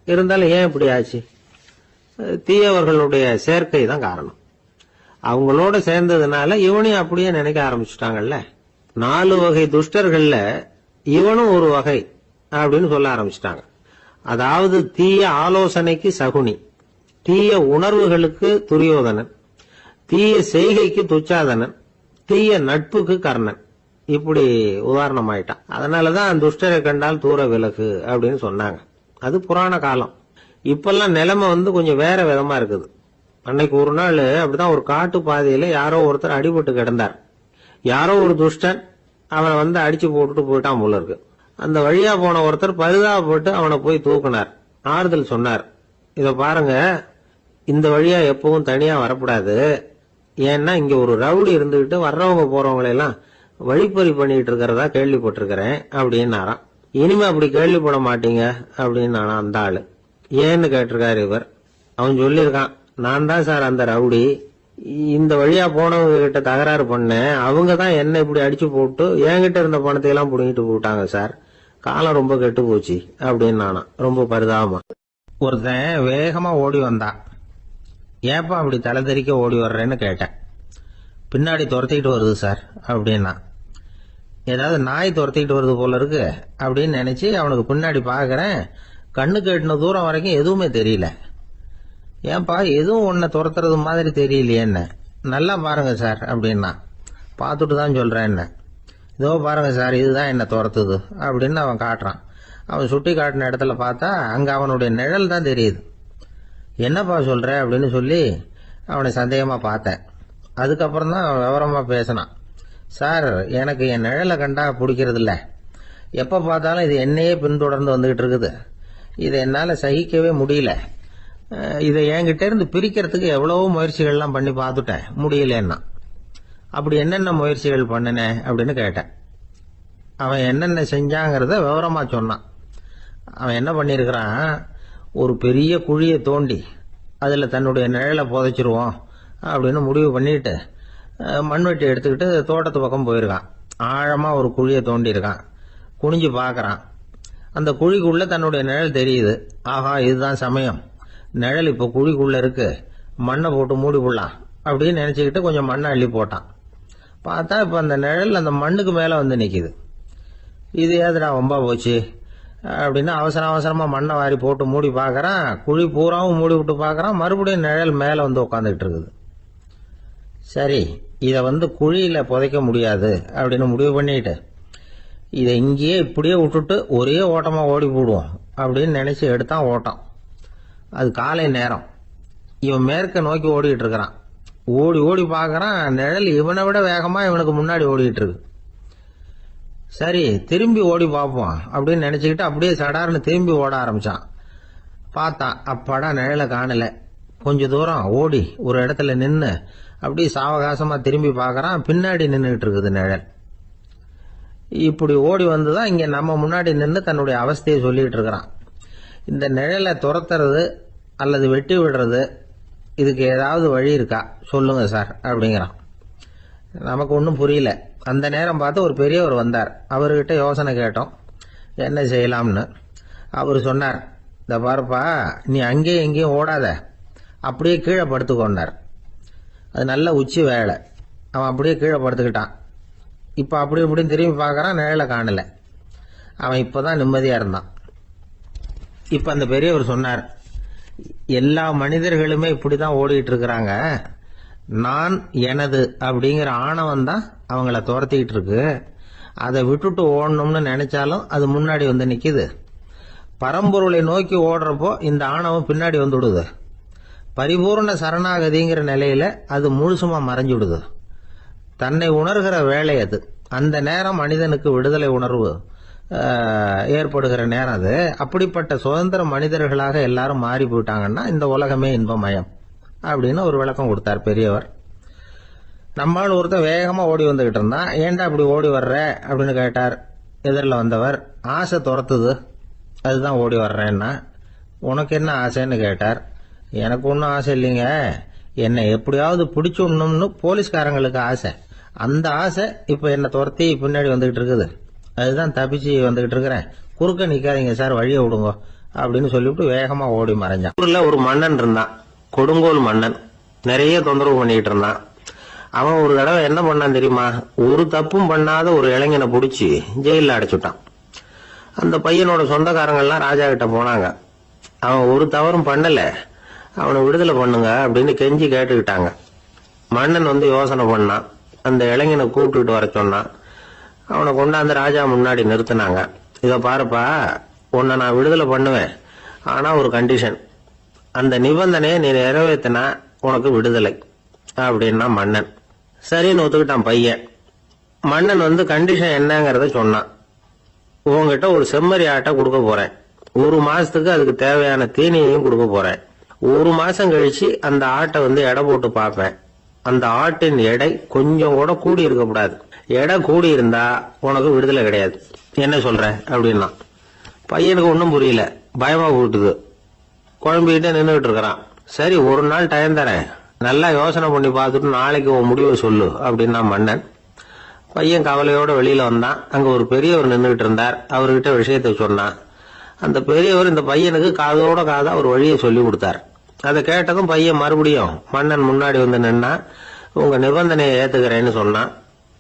இருந்தாலும் ஏன் இப்படி ஆச்சு? தீயவர்களுடைய சேர்க்கை தான் காரணம். அவங்களோட சேர்ந்ததுனால இவனையும் அப்படியே நினைக்க ஆரம்பிச்சுட்டாங்கல்ல. 4 வகை துஷ்டர்கள்ல இவனும் ஒரு வகை அப்படின்னு சொல்ல ஆரம்பிச்சுட்டாங்க. அதாவது தீய ஆலோசனைக்கு சகுனி, தீய உணர்வுகளுக்கு துரியோதனன், தீய செய்கைக்கு துச்சாதனன், தீய நட்புக்கு கர்ணன். இப்படி உதாரணம் ஆயிட்டான். அதனாலதான் துஷ்டரை கண்டால் தூர விலகு அப்படின்னு சொன்னாங்க. அது புராண காலம். இப்பெல்லாம் நிலைமை கொஞ்சம் வேற விதமா இருக்குது. அன்னைக்கு ஒரு நாள் அப்படிதான் ஒரு காட்டு பாதையில யாரோ ஒருத்தர் அடிபட்டு கிடந்தார். யாரோ ஒரு துஷ்டன் அவனை அடிச்சு போட்டுட்டு போயிட்டான் போல இருக்கு. அந்த வழியா போன ஒருத்தர் பரிதாபப்பட்டு அவனை போய் தூக்குனார். ஆறுதல் சொன்னார். இத பாருங்க, இந்த வழியா எப்பவும் தனியா வரக்கூடாது. ஏன்னா இங்க ஒரு ரவுடி இருந்துகிட்டு வர்றவங்க போறவங்களெல்லாம் வழிப்பறி பண்ணிட்டு இருக்கிறதா கேள்விப்பட்டிருக்கிறேன் அப்படின்னாராம். இனிமே அப்படி கேள்விப்பட மாட்டீங்க அப்படின்னு அந்த ஆளு. ஏன்னு கேட்டிருக்காரு இவர். அவன் சொல்லியிருக்கான், நான் தான் சார் அந்த ரவுடி. இந்த வழியா போனவங்க கிட்ட தகராறு பண்ணேன். அவங்க தான் என்ன இப்படி அடிச்சு போட்டு என்கிட்ட இருந்த பணத்தை எல்லாம் புடுங்கிட்டு போட்டாங்க சார். காலம் ரொம்ப கெட்டு போச்சு அப்படின்னு நானா ரொம்ப பரிதாபமா. ஒருத்தன் வேகமா ஓடி வந்தான். ஏப்பா அப்படி தலை தெறிக்க ஓடி வர்றேன்னு கேட்டேன். பின்னாடி துரத்திக்கிட்டு வருது சார் அப்படின்னா. ஏதாவது நாய் துரத்திக்கிட்டு வருது போல இருக்கு அப்படின்னு நினைச்சு அவனுக்கு பின்னாடி பாக்குறேன். கண்ணு கேட்டின தூரம் வரைக்கும் எதுவுமே தெரியல. ஏன்பா எதுவும் உன்னை துரத்துறது மாதிரி தெரியலையே என்ன? நல்லா பாருங்க சார் அப்படின்னா. பார்த்துட்டு தான் சொல்றேன் என்ன. இதோ பாருங்க சார், இதுதான் என்ன துரத்துது அப்படின்னு அவன் காட்டுறான். அவன் சுட்டி காட்டின இடத்துல பார்த்தா அங்க அவனுடைய நிழல் தான் தெரியுது. என்னப்பா சொல்ற அப்படின்னு சொல்லி அவனை சந்தேகமா பார்த்தேன். அதுக்கப்புறம் தான் விவரமா பேசினான். சார், எனக்கு என் நிழலை கண்டா பிடிக்கிறது இல்ல. எப்ப பார்த்தாலும் இது என்னையே பின்தொடர்ந்து வந்துகிட்டு இருக்குது. இதை என்னால சகிக்கவே முடியல. இதை என்கிட்ட இருந்து பிரிக்கிறதுக்கு எவ்வளவோ முயற்சிகள்லாம் பண்ணி பார்த்துட்டேன், முடியலன்னா. அப்படி என்னென்ன முயற்சிகள் பண்ணினேன் அப்படின்னு கேட்டேன். அவன் என்னென்ன செஞ்சாங்கிறத விவரமா சொன்னான். அவன் என்ன பண்ணிருக்கிறான், ஒரு பெரிய குழியை தோண்டி அதுல தன்னுடைய நிழலை புதைச்சிருவோம் அப்படின்னு முடிவு பண்ணிட்டு மண்வெட்டி எடுத்துக்கிட்டு தோட்டத்து பக்கம் போயிருக்கான். ஆழமா ஒரு குழியை தோண்டி இருக்கான். குனிஞ்சு பாக்குறான். அந்த குழிக்குள்ள தன்னுடைய நிழல் தெரியுது. ஆஹா, இதுதான் சமயம். நிழல் இப்ப குழிக்குள்ள இருக்கு, மண்ணை போட்டு மூடி போடலாம் அப்படின்னு நினைச்சுக்கிட்டு கொஞ்சம் மண்ணை அள்ளி போட்டான். பார்த்தா இப்ப அந்த நிழல் அந்த மண்ணுக்கு மேல நிக்குது. இது ஏதுடா வம்பா போச்சு அப்படின்னு அவசரமா மண்ணை வாரி போட்டு மூடி பாக்குறான். குழி பூராவும் மூடி விட்டு பாக்குறான். மறுபடியும் நிழல் மேல உட்காந்துக்கிட்டு இருக்குது. சரி, இத குழியில புதைக்க முடியாது அப்படின்னு முடிவு பண்ணிட்டு இதை இங்கேயே இப்படியே விட்டுட்டு ஒரே ஓட்டமா ஓடி போடுவோம் அப்படின்னு நினைச்சு எடுத்தான் ஓட்டம். அது காலை நேரம். இவன் மேற்க நோக்கி ஓடிட்டு இருக்கிறான். ஓடி ஓடி பாக்குறான், நிழல் இவனை விட வேகமா இவனுக்கு முன்னாடி ஓடிட்டு இருக்கு. சரி, திரும்பி ஓடி பார்ப்போம் அப்படின்னு நினைச்சுக்கிட்டு அப்படியே சடார்னு திரும்பி ஓட ஆரம்பிச்சான். பார்த்தான், அப்பாடா நிழலை காணல. கொஞ்ச தூரம் ஓடி ஒரு இடத்துல நின்னு அப்படியே சாவகாசமா திரும்பி பாக்குறான். பின்னாடி நின்றுட்டு இருக்குது நிழல். இப்படி ஓடி வந்துதான் இங்க நம்ம முன்னாடி நின்று தன்னுடைய அவஸ்தையை சொல்லிட்டு இருக்கிறான். இந்த நிழலை துரத்துறது அல்லது வெட்டி விடுறது, இதுக்கு ஏதாவது வழி இருக்கா சொல்லுங்க சார் அப்படிங்கிறான். நமக்கு ஒன்றும் புரியல. அந்த நேரம் பார்த்து ஒரு பெரியவர் வந்தார். அவர்கிட்ட யோசனை கேட்டோம், என்ன செய்யலாம்னு. அவர் சொன்னார், இந்த பாருப்பா, நீ அங்கேயும் எங்கேயும் ஓடாத, அப்படியே கீழே படுத்துக்கொண்டார். அது நல்ல உச்சி வேலை. அவன் அப்படியே கீழே படுத்துக்கிட்டான். இப்போ அப்படி இப்படின்னு திரும்பி பார்க்கறான், நிழலை காணல. அவன் இப்போதான் நிம்மதியா இருந்தான். இப்ப அந்த பெரியவர் சொன்னார், எல்லா மனிதர்களுமே இப்படிதான் ஓடிட்டு இருக்கிறாங்க. நான் எனது அப்படிங்கிற ஆணவம் தான் அவங்கள துரத்திக்கிட்டு இருக்கு. அதை விட்டுட்டு ஓடணும்னு நினைச்சாலும் அது முன்னாடி வந்து நிக்குது. பரம்பொருளை நோக்கி ஓடுறப்போ இந்த ஆணவம் பின்னாடி வந்துடுது. பரிபூர்ண சரணாகதிங்கிற நிலையில அது முழுசுமா மறைஞ்சுடுது. தன்னை உணர்கிற வேலை அது. அந்த நேரம் மனிதனுக்கு விடுதலை உணர்வு ஏற்படுகிற நேரம் அது. அப்படிப்பட்ட சுதந்திர மனிதர்களாக எல்லாரும் மாறி போயிட்டாங்கன்னா இந்த உலகமே இன்பமயம் அப்படின்னு ஒரு விளக்கம் கொடுத்தார் பெரியவர். நம்மால் ஒருத்தர் வேகமா ஓடி வந்துகிட்டு இருந்தான். ஏன்டா அப்படி ஓடி வர்ற அப்படின்னு கேட்டார் எதிரில் வந்தவர். ஆசை துரத்துது, அதுதான் ஓடி வர்றேன்னா. உனக்கு என்ன ஆசைன்னு கேட்டார். எனக்கு ஒன்றும் ஆசை இல்லைங்க, என்னை எப்படியாவது பிடிச்சுடணும்னு போலீஸ்காரங்களுக்கு ஆசை. அந்த ஆசை இப்ப என்னை துரத்தி பின்னாடி வந்துகிட்டு இருக்குது. அதுதான் தப்பிச்சு வந்துகிட்டு இருக்கிறேன். குறுக்க நிக்காதீங்க சார், வழியை விடுங்க அப்படின்னு சொல்லிவிட்டு வேகமா ஓடி மறைஞ்சான். ஊர்ல ஒரு மன்னன் இருந்தான், கொடுங்கோல் மன்னன். நிறைய தொந்தரவு பண்ணிட்டு இருந்தான். அவன் ஒரு தடவை என்ன பண்ணான் தெரியுமா? ஒரு தப்பும் பண்ணாத ஒரு இளைஞனை பிடிச்சி ஜெயில அடைச்சுட்டான். அந்த பையனோட சொந்தக்காரங்கள்லாம் ராஜா கிட்ட போனாங்க. அவன் ஒரு தவறும் பண்ணல, அவனை விடுதலை பண்ணுங்க அப்படின்னு கெஞ்சி கேட்டுக்கிட்டாங்க. மன்னன் வந்து யோசனை பண்ணான். அந்த இளைஞனை கூப்பிட்டுட்டு வர சொன்னான். அவனை கொண்டாந்து ராஜா முன்னாடி நிறுத்தினாங்க. இதை பாருப்பா, உன்னை நான் விடுதலை பண்ணுவேன், ஆனா ஒரு கண்டிஷன். அந்த நிபந்தனையை நீ நிறைவேற்றினா உனக்கு விடுதலை அப்படின்னா மன்னன். சரின்னு ஒத்துக்கிட்டான் பையன். மன்னன் வந்து கண்டிஷன் என்னங்கிறத சொன்னான். உங்ககிட்ட ஒரு செம்மறி ஆட்டை கொடுக்க போறேன். 1 மாசத்துக்கு அதுக்கு தேவையான தீனியையும் கொடுக்க போறேன். 1 மாசம் கழிச்சு அந்த ஆட்டை வந்து எடை போட்டு பார்ப்பேன். அந்த ஆட்டின் எடை கொஞ்சம் கூட கூடி இருக்கக்கூடாது. எடை கூடி இருந்தா உனக்கு விடுதலை கிடையாது. என்ன சொல்ற அப்படின்னா. பையனுக்கு ஒன்றும் புரியல, பயமா போட்டுது. குழம்பிக்கிட்டே நின்றுட்டு இருக்கிறான். சரி, ஒரு நாள் டைம் தரேன், நல்லா யோசனை பண்ணி பார்த்துட்டு நாளைக்கு உன் முடிவை சொல்லு அப்படின்னா மன்னன். பையன் கவலையோட வெளியில வந்தான். அங்க ஒரு பெரியவர் நின்றுகிட்டு இருந்தார். அவர்கிட்ட விஷயத்தை சொன்னான். அந்த பெரியவர் இந்த பையனுக்கு காதோட காதா ஒரு வழியை சொல்லி கொடுத்தார். அதை கேட்டதும் பையன் மறுபடியும் மன்னன் முன்னாடி வந்து நின்னா, உங்க நிபந்தனையை ஏத்துக்கிறேன்னு சொன்னான்.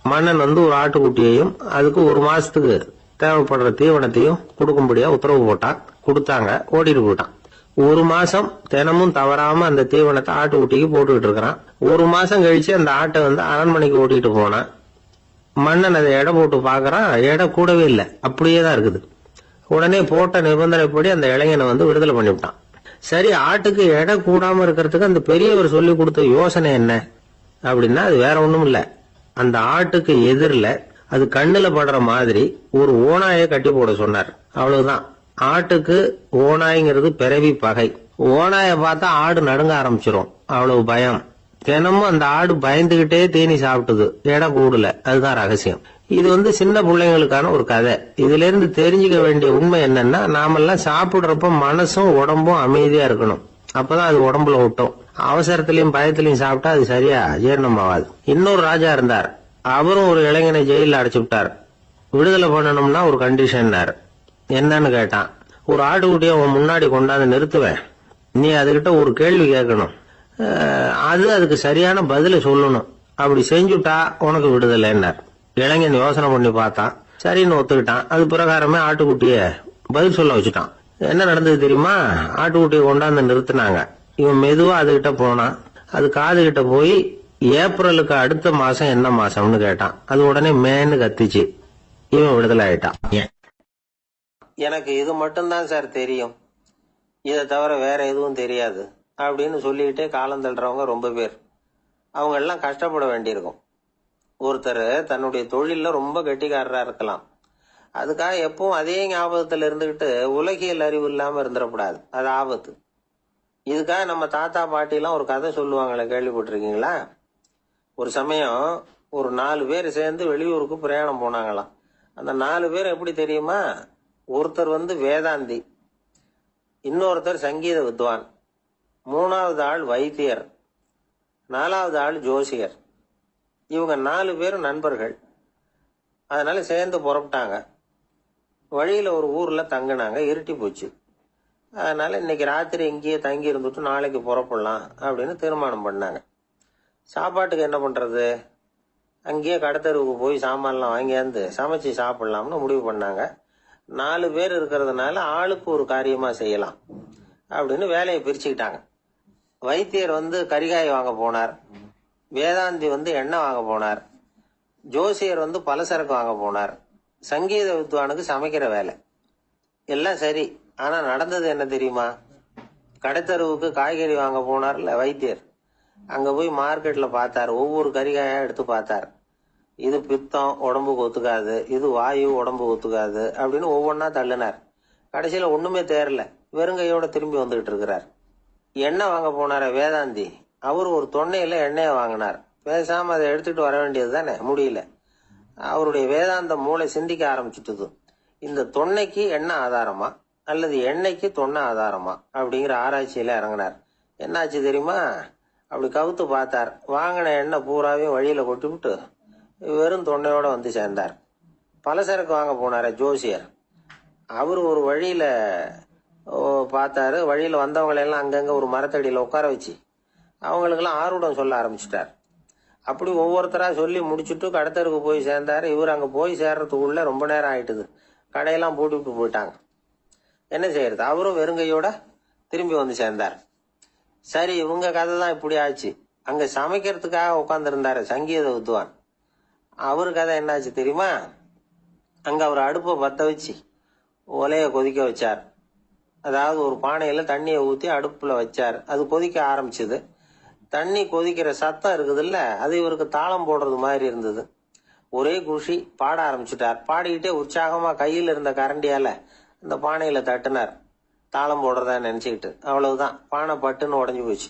மன்னன் வந்து ஒரு ஆட்டுக்குட்டியையும் அதுக்கு 1 மாசத்துக்கு தேவைப்படுற தீவனத்தையும் கொடுக்கும்படியா உத்தரவு போட்டான். கொடுத்தாங்க, ஓடிட்டு போயிட்டான். 1 மாசம் தினமும் தவறாம அந்த தீவனத்தை ஆட்டுக்குட்டிக்கு போட்டுக்கிட்டு இருக்கிறான். 1 மாசம் கழிச்சு அந்த ஆட்டை வந்து அரண்மனைக்கு ஓட்டிட்டு போனான். மன்னன் அதை எடை போட்டு பாக்குறான், எடை கூடவே இல்லை, அப்படியே தான் இருக்குது. உடனே போட்ட நிபந்தனைப்படி அந்த இளைஞனை வந்து விடுதலை பண்ணிவிட்டான். சரி, ஆட்டுக்கு எடை கூடாம இருக்கிறதுக்கு அந்த பெரியவர் சொல்லி கொடுத்த யோசனை என்ன அப்படின்னா, அது வேற ஒண்ணும் இல்ல. அந்த ஆட்டுக்கு எதிரில அது கண்ணுல படுற மாதிரி ஒரு ஓநாயை கட்டி போட சொன்னார். அவ்வளவுதான். ஆட்டுக்கு ஓநாய்ங்கிறது பிறவி பகை. ஓநாயை பார்த்தா ஆடு நடுங்க ஆரம்பிச்சிரும், அவ்வளவு பயம். தினமும் அந்த ஆடு பயந்துகிட்டே தீனி சாப்பிட்டுது, எடை கூடல. அதுதான் ரகசியம். இது வந்து சின்ன பிள்ளைங்களுக்கான ஒரு கதை. இதுல இருந்து தெரிஞ்சுக்க வேண்டிய உண்மை என்னன்னா, நாமெல்லாம் சாப்பிடுறப்ப மனசும் உடம்பும் அமைதியா இருக்கணும். அப்பதான் அது உடம்புல விட்டும். அவசரத்திலையும் பயத்திலையும் சாப்பிட்டா அது சரியா ஜீரணம் ஆகாது. இன்னொரு ராஜா இருந்தார். அவரும் ஒரு இளைஞனை ஜெயில அடைச்சு விட்டார். விடுதலை பண்ணணும்னா ஒரு கண்டிஷன்னார். என்னன்னு கேட்டான். ஒரு ஆட்டுக்குட்டியை உன் முன்னாடி கொண்டாந்து நிறுத்துவேன், நீ அதுகிட்ட ஒரு கேள்வி கேட்கணும், அதுக்கு சரியான பதில சொல்லணும். அப்படி செஞ்சுட்டா உனக்கு விடுதலைன்னார். இளைஞன் யோசனை பண்ணி பார்த்தான். சரின்னு ஒத்துக்கிட்டான். அது பிரகாரமே ஆட்டுக்குட்டிய பதில் சொல்ல வச்சுட்டான். என்ன நடந்தது தெரியுமா? ஆட்டுக்குட்டியை கொண்டாந்து நிறுத்தினாங்க. இவன் மெதுவா அதுகிட்ட போனான். அது காது கிட்ட போய் ஏப்ரலுக்கு அடுத்த மாசம் என்ன மாசம்னு கேட்டான். அது உடனே மேன்னு கத்திச்சு. இவன் விடுதலை ஆயிட்டான். எனக்கு இது மட்டும்தான் சார் தெரியும், இதை தவிர வேற எதுவும் தெரியாது அப்படின்னு சொல்லிக்கிட்டே காலம் தள்ளுறவங்க ரொம்ப பேர். அவங்க எல்லாம் கஷ்டப்பட வேண்டியிருக்கும். ஒருத்தர் தன்னுடைய தொழில ரொம்ப கெட்டிக்காரரா இருக்கலாம். அதுக்காக எப்பவும் அதே ஞாபகத்துல இருந்துகிட்டு உலகியல் அறிவு இல்லாம இருந்துடக்கூடாது, அது ஆபத்து. இதுக்காக நம்ம தாத்தா பாட்டி எல்லாம் ஒரு கதை சொல்லுவாங்களே, கேள்விப்பட்டிருக்கீங்களா? ஒரு சமயம் ஒரு 4 பேர் சேர்ந்து வெளியூருக்கு பிரயாணம் போனாங்களாம். அந்த 4 பேர் எப்படி தெரியுமா? ஒருத்தர் வேதாந்தி, இன்னொருத்தர் சங்கீத வித்வான், 3வது ஆள் வைத்தியர், 4வது ஆள் ஜோசியர். இவங்க 4 பேரும் நண்பர்கள். அதனால சேர்ந்து புறப்பட்டாங்க. வழியில ஒரு ஊர்ல தங்கினாங்க. இருட்டி போச்சு. அதனால இன்னைக்கு ராத்திரி இங்கேயே தங்கி இருந்துட்டு நாளைக்கு புறப்படலாம் அப்படின்னு தீர்மானம் பண்ணாங்க. சாப்பாட்டுக்கு என்ன பண்றது? அங்கேயே கடத்தருவுக்கு போய் சாமான்லாம் வாங்கியாந்து சமைச்சு சாப்பிடலாம்னு முடிவு பண்ணாங்க. 4 பேர் இருக்கிறதுனால ஆளுக்கு ஒரு காரியமா செய்யலாம் அப்படின்னு வேலையை பிரிச்சுக்கிட்டாங்க. வைத்தியர் கரிகாய் வாங்க போனார், வேதாந்தி எண்ணெய் வாங்க போனார், ஜோசியர் பலசரக்கு வாங்க போனார், சங்கீத வித்வானுக்கு சமைக்கிற வேலை. எல்லாம் சரி. ஆனா நடந்தது என்ன தெரியுமா? கடைத்தருவுக்கு காய்கறி வாங்க போனார்ல வைத்தியர், அங்க போய் மார்க்கெட்ல பார்த்தார். ஒவ்வொரு கரிகாயா எடுத்து பார்த்தார். இது பித்தம், உடம்புக்கு ஒத்துக்காது, இது வாயு, உடம்புக்கு ஒத்துக்காது அப்படின்னு ஒவ்வொன்னா தள்ளினார். கடைசியில ஒண்ணுமே தேரல, வெறுங்கையோட திரும்பி வந்துகிட்டு இருக்கிறார். எண்ணெய் வாங்க போனார வேதாந்தி, அவர் ஒரு தொன்னையில எண்ணெயை வாங்கினார். பேசாம அதை எடுத்துட்டு வர வேண்டியது தானே, முடியல. அவருடைய வேதாந்த மூளை சிந்திக்க ஆரம்பிச்சுட்டுது. இந்த தொன்னைக்கு எண்ணெய் ஆதாரமா அல்லது எண்ணெய்க்கு தொன்னை ஆதாரமா அப்படிங்கிற ஆராய்ச்சியில இறங்கினார். என்னாச்சு தெரியுமா? அப்படி கவுத்து பார்த்தார். வாங்கின எண்ணெய் பூராவையும் வழியில கொட்டிவிட்டு வெறும் தொன்னையோட சேர்ந்தார். பலசரக்கு வாங்க போனார ஜோசியர், அவரு ஒரு வழியில பார்த்தாரு. வழியில வந்தவங்களெல்லாம் அங்கங்க ஒரு மரத்தடியில உட்கார வச்சு அவங்களுக்கெல்லாம் ஆர்வம் சொல்ல ஆரம்பிச்சிட்டார். அப்படி ஒவ்வொருத்தரா சொல்லி முடிச்சுட்டு கடத்தருக்கு போய் சேர்ந்தாரு. இவர் அங்க போய் சேர்றதுக்குள்ள ரொம்ப நேரம் ஆயிட்டுது. கடையெல்லாம் பூட்டி விட்டு போயிட்டாங்க. என்ன செய்யறது? அவரும் வெறுங்கையோட திரும்பி சேர்ந்தார். சரி, இவங்க கதை தான் இப்படி ஆச்சு. அங்க சமைக்கிறதுக்காக உட்கார்ந்து இருந்தாரு சங்கீத வித்வான். அவரு கதை என்னாச்சு தெரியுமா? அங்க அவர் அடுப்பை பத்த வச்சு ஒலைய கொதிக்க வச்சார். அதாவது ஒரு பானையில தண்ணியை ஊத்தி அடுப்புல வச்சார். அது கொதிக்க ஆரம்பிச்சது. தண்ணி கொதிக்கிற சத்தம் இருக்குதுல்ல, அது இவருக்கு தாளம் போடுறது மாதிரி இருந்தது. ஒரே குஷி, பாட ஆரம்பிச்சுட்டார். பாடிக்கிட்டே உற்சாகமா கையில் இருந்த கரண்டியால அந்த பானையில தட்டினார், தாளம் போடுறதா நினைச்சுக்கிட்டு. அவ்வளவுதான், பானை பட்டுன்னு உடஞ்சு போச்சு.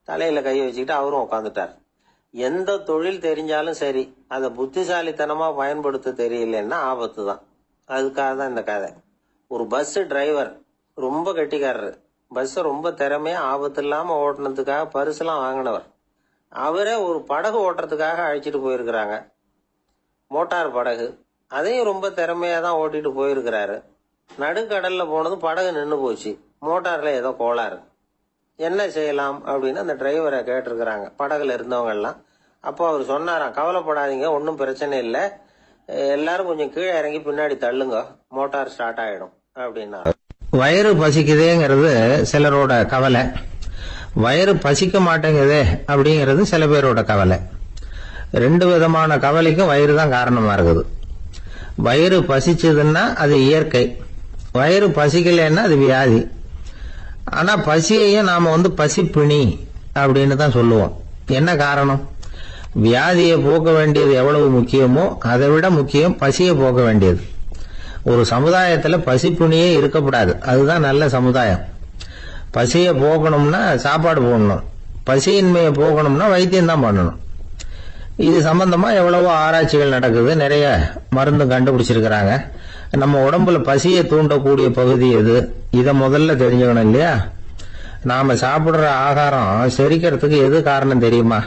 தலையில கை வச்சுக்கிட்டு அவரும் உட்காந்துட்டார். எந்த தொழில் தெரிஞ்சாலும் சரி, அதை புத்திசாலித்தனமா பயன்படுத்த தெரியலன்னா ஆபத்து தான். அதுக்காக தான் இந்த கதை. ஒரு பஸ் டிரைவர் ரொம்ப கெட்டிக்காரரு. பஸ் ரொம்ப திறமையா ஆபத்து இல்லாம ஓட்டுனதுக்காக பரிசுலாம் வாங்கினவர். அவரே ஒரு படகு ஓட்டுறதுக்காக அழைச்சிட்டு போயிருக்கிறாங்க, மோட்டார் படகு. அதையும் ரொம்ப திறமையா தான் ஓட்டிட்டு போயிருக்கிறாரு. நடுக்கடல்ல போனதும் படகு நின்று போச்சு. மோட்டார்ல ஏதோ கோளாறு. என்ன செய்யலாம் அப்படின்னு அந்த டிரைவரை கேட்டிருக்கிறாங்க படகுல இருந்தவங்க எல்லாம். அப்போ அவர் சொன்னாராம், கவலைப்படாதீங்க, ஒன்றும் பிரச்சனை இல்லை, எல்லாரும் கொஞ்சம் கீழே இறங்கி பின்னாடி தள்ளுங்க, மோட்டார் ஸ்டார்ட் ஆயிடும் அப்படின்னா. வயிறு பசிக்குதேங்கிறது சிலரோட கவலை, வயிறு பசிக்க மாட்டேங்குதே அப்படிங்கிறது சில பேரோட கவலை. 2 விதமான கவலைக்கும் வயிறு தான் காரணமா இருக்குது. வயிறு பசிச்சதுன்னா அது இயற்கை, வயிறு பசிக்கலைன்னா அது வியாதி. ஆனா பசியையும் நாம பசிப்பிணி அப்படின்னு தான் சொல்லுவோம். என்ன காரணம்? வியாதியை போக்க வேண்டியது எவ்வளவு முக்கியமோ அதை விட முக்கியம் பசியை போக்க வேண்டியது. ஒரு சமுதாயத்துல பசிப்பிணியே இருக்கக்கூடாது, அதுதான் நல்ல சமுதாயம். பசியை போக்கணும்னா சாப்பாடு போடணும், பசியின்மையை போக்கணும்னா வைத்தியம் தான் பண்ணணும். இது சம்பந்தமா எவ்வளவோ ஆராய்ச்சிகள் நடக்குது, நிறைய மருந்து கண்டுபிடிச்சிருக்கிறாங்க. நம்ம உடம்புல பசியை தூண்டக்கூடிய பகுதி எது, இதை முதல்ல தெரிஞ்சுக்கணும் இல்லையா? நாம சாப்பிடுற ஆகாரம் செரிக்கிறதுக்கு எது காரணம் தெரியுமா?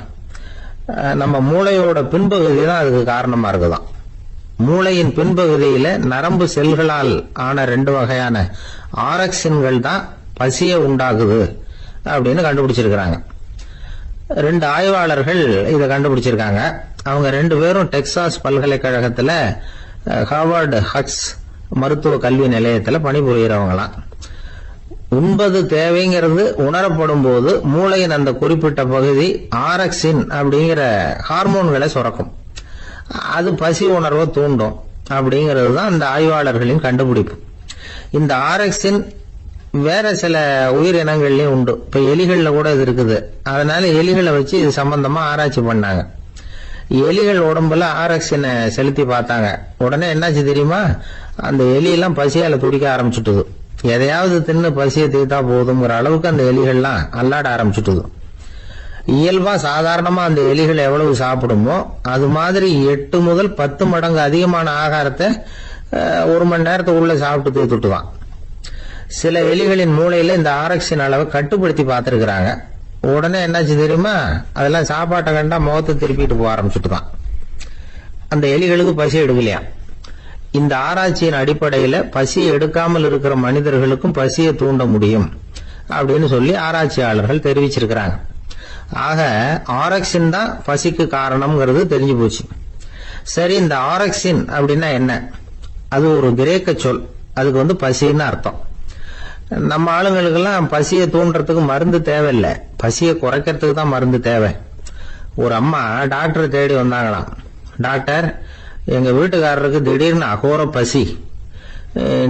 நம்ம மூளையோட பின்பகுதி தான் அதுக்கு காரணமா இருக்குதான். மூளையின் பின்பகுதியில நரம்பு செல்களால் ஆன 2 வகையான ஆரக்சின்கள் தான் பசியை உண்டாக்குது அப்படின்னு கண்டுபிடிச்சிருக்கிறாங்க. 2 ஆய்வாளர்கள் இதை கண்டுபிடிச்சிருக்காங்க. அவங்க 2 பேரும் டெக்சாஸ் பல்கலைக்கழகத்துல ஹார்வர்டு ஹக்ஸ் மருத்துவ கல்வி நிலையத்துல பணிபுரியறவங்களாம். உண்பது தேவைங்கிறது உணரப்படும் போது மூளையின் அந்த குறிப்பிட்ட பகுதி ஆரக்சின் அப்படிங்கிற ஹார்மோன்களை சுரக்கும். அது பசி உணர்வை தூண்டும் அப்படிங்கிறது தான் இந்த ஆய்வாளர்களின் கண்டுபிடிப்பு. இந்த ஆரக்சின் வேற சில உயிரினங்கள்லயும் உண்டு. இப்ப எலிகள்ல கூட இது இருக்குது. அதனால எலிகளை வச்சு இது சம்பந்தமா ஆராய்ச்சி பண்ணாங்க. எலிகள் உடம்புல ஆரக்சினை செலுத்தி பார்த்தாங்க. உடனே என்னாச்சு தெரியுமா? அந்த எலியெல்லாம் பசியால துடிக்க ஆரம்பிச்சுட்டுது. எதையாவது தின்னு பசியை தீர்த்தா போதுங்கிற அளவுக்கு அந்த எலிகள்லாம் அல்லாட ஆரம்பிச்சுட்டுது. இயல்பா சாதாரணமா அந்த எலிகள் எவ்வளவு சாப்பிடுமோ அது மாதிரி 8 முதல் 10 மடங்கு அதிகமான ஆகாரத்தை 1 மணி நேரத்துக்குள்ள சாப்பிட்டு தீர்த்துட்டுவான். சில எலிகளின் மூளையில இந்த ஆரக்சின் அளவை கட்டுப்படுத்தி பார்த்திருக்கிறாங்க. உடனே என்னாச்சு தெரியுமா, அதெல்லாம் சாப்பாட்டை கண்டா முகத்தை திருப்பிட்டு போக ஆரம்பிச்சுட்டுதான். அந்த எலிகளுக்கு பசி எடுக்கலையா. இந்த ஆராய்ச்சியின் அடிப்படையில பசி எடுக்காமல் இருக்கிற மனிதர்களுக்கும் பசியை தூண்ட முடியும் அப்படின்னு சொல்லி ஆராய்ச்சியாளர்கள் தெரிவிச்சிருக்கிறாங்க. ஆக ஆரக்சின் தான் பசிக்கு காரணம்ங்கிறது தெரிஞ்சு போச்சு. சரி, இந்த ஆரக்சின் அப்படின்னா என்ன? அது ஒரு கிரேக்க சொல். அதுக்கு பசின்னு அர்த்தம். நம்ம ஆளுங்களுக்கெல்லாம் பசியை தூண்டுறதுக்கு மருந்து தேவையில்லை, பசியை குறைக்கிறதுக்கு தான் மருந்து தேவை. ஒரு அம்மா டாக்டர் தேடி வந்தாங்களாம். டாக்டர், எங்க வீட்டுக்காரருக்கு திடீர்னு அகோர பசி,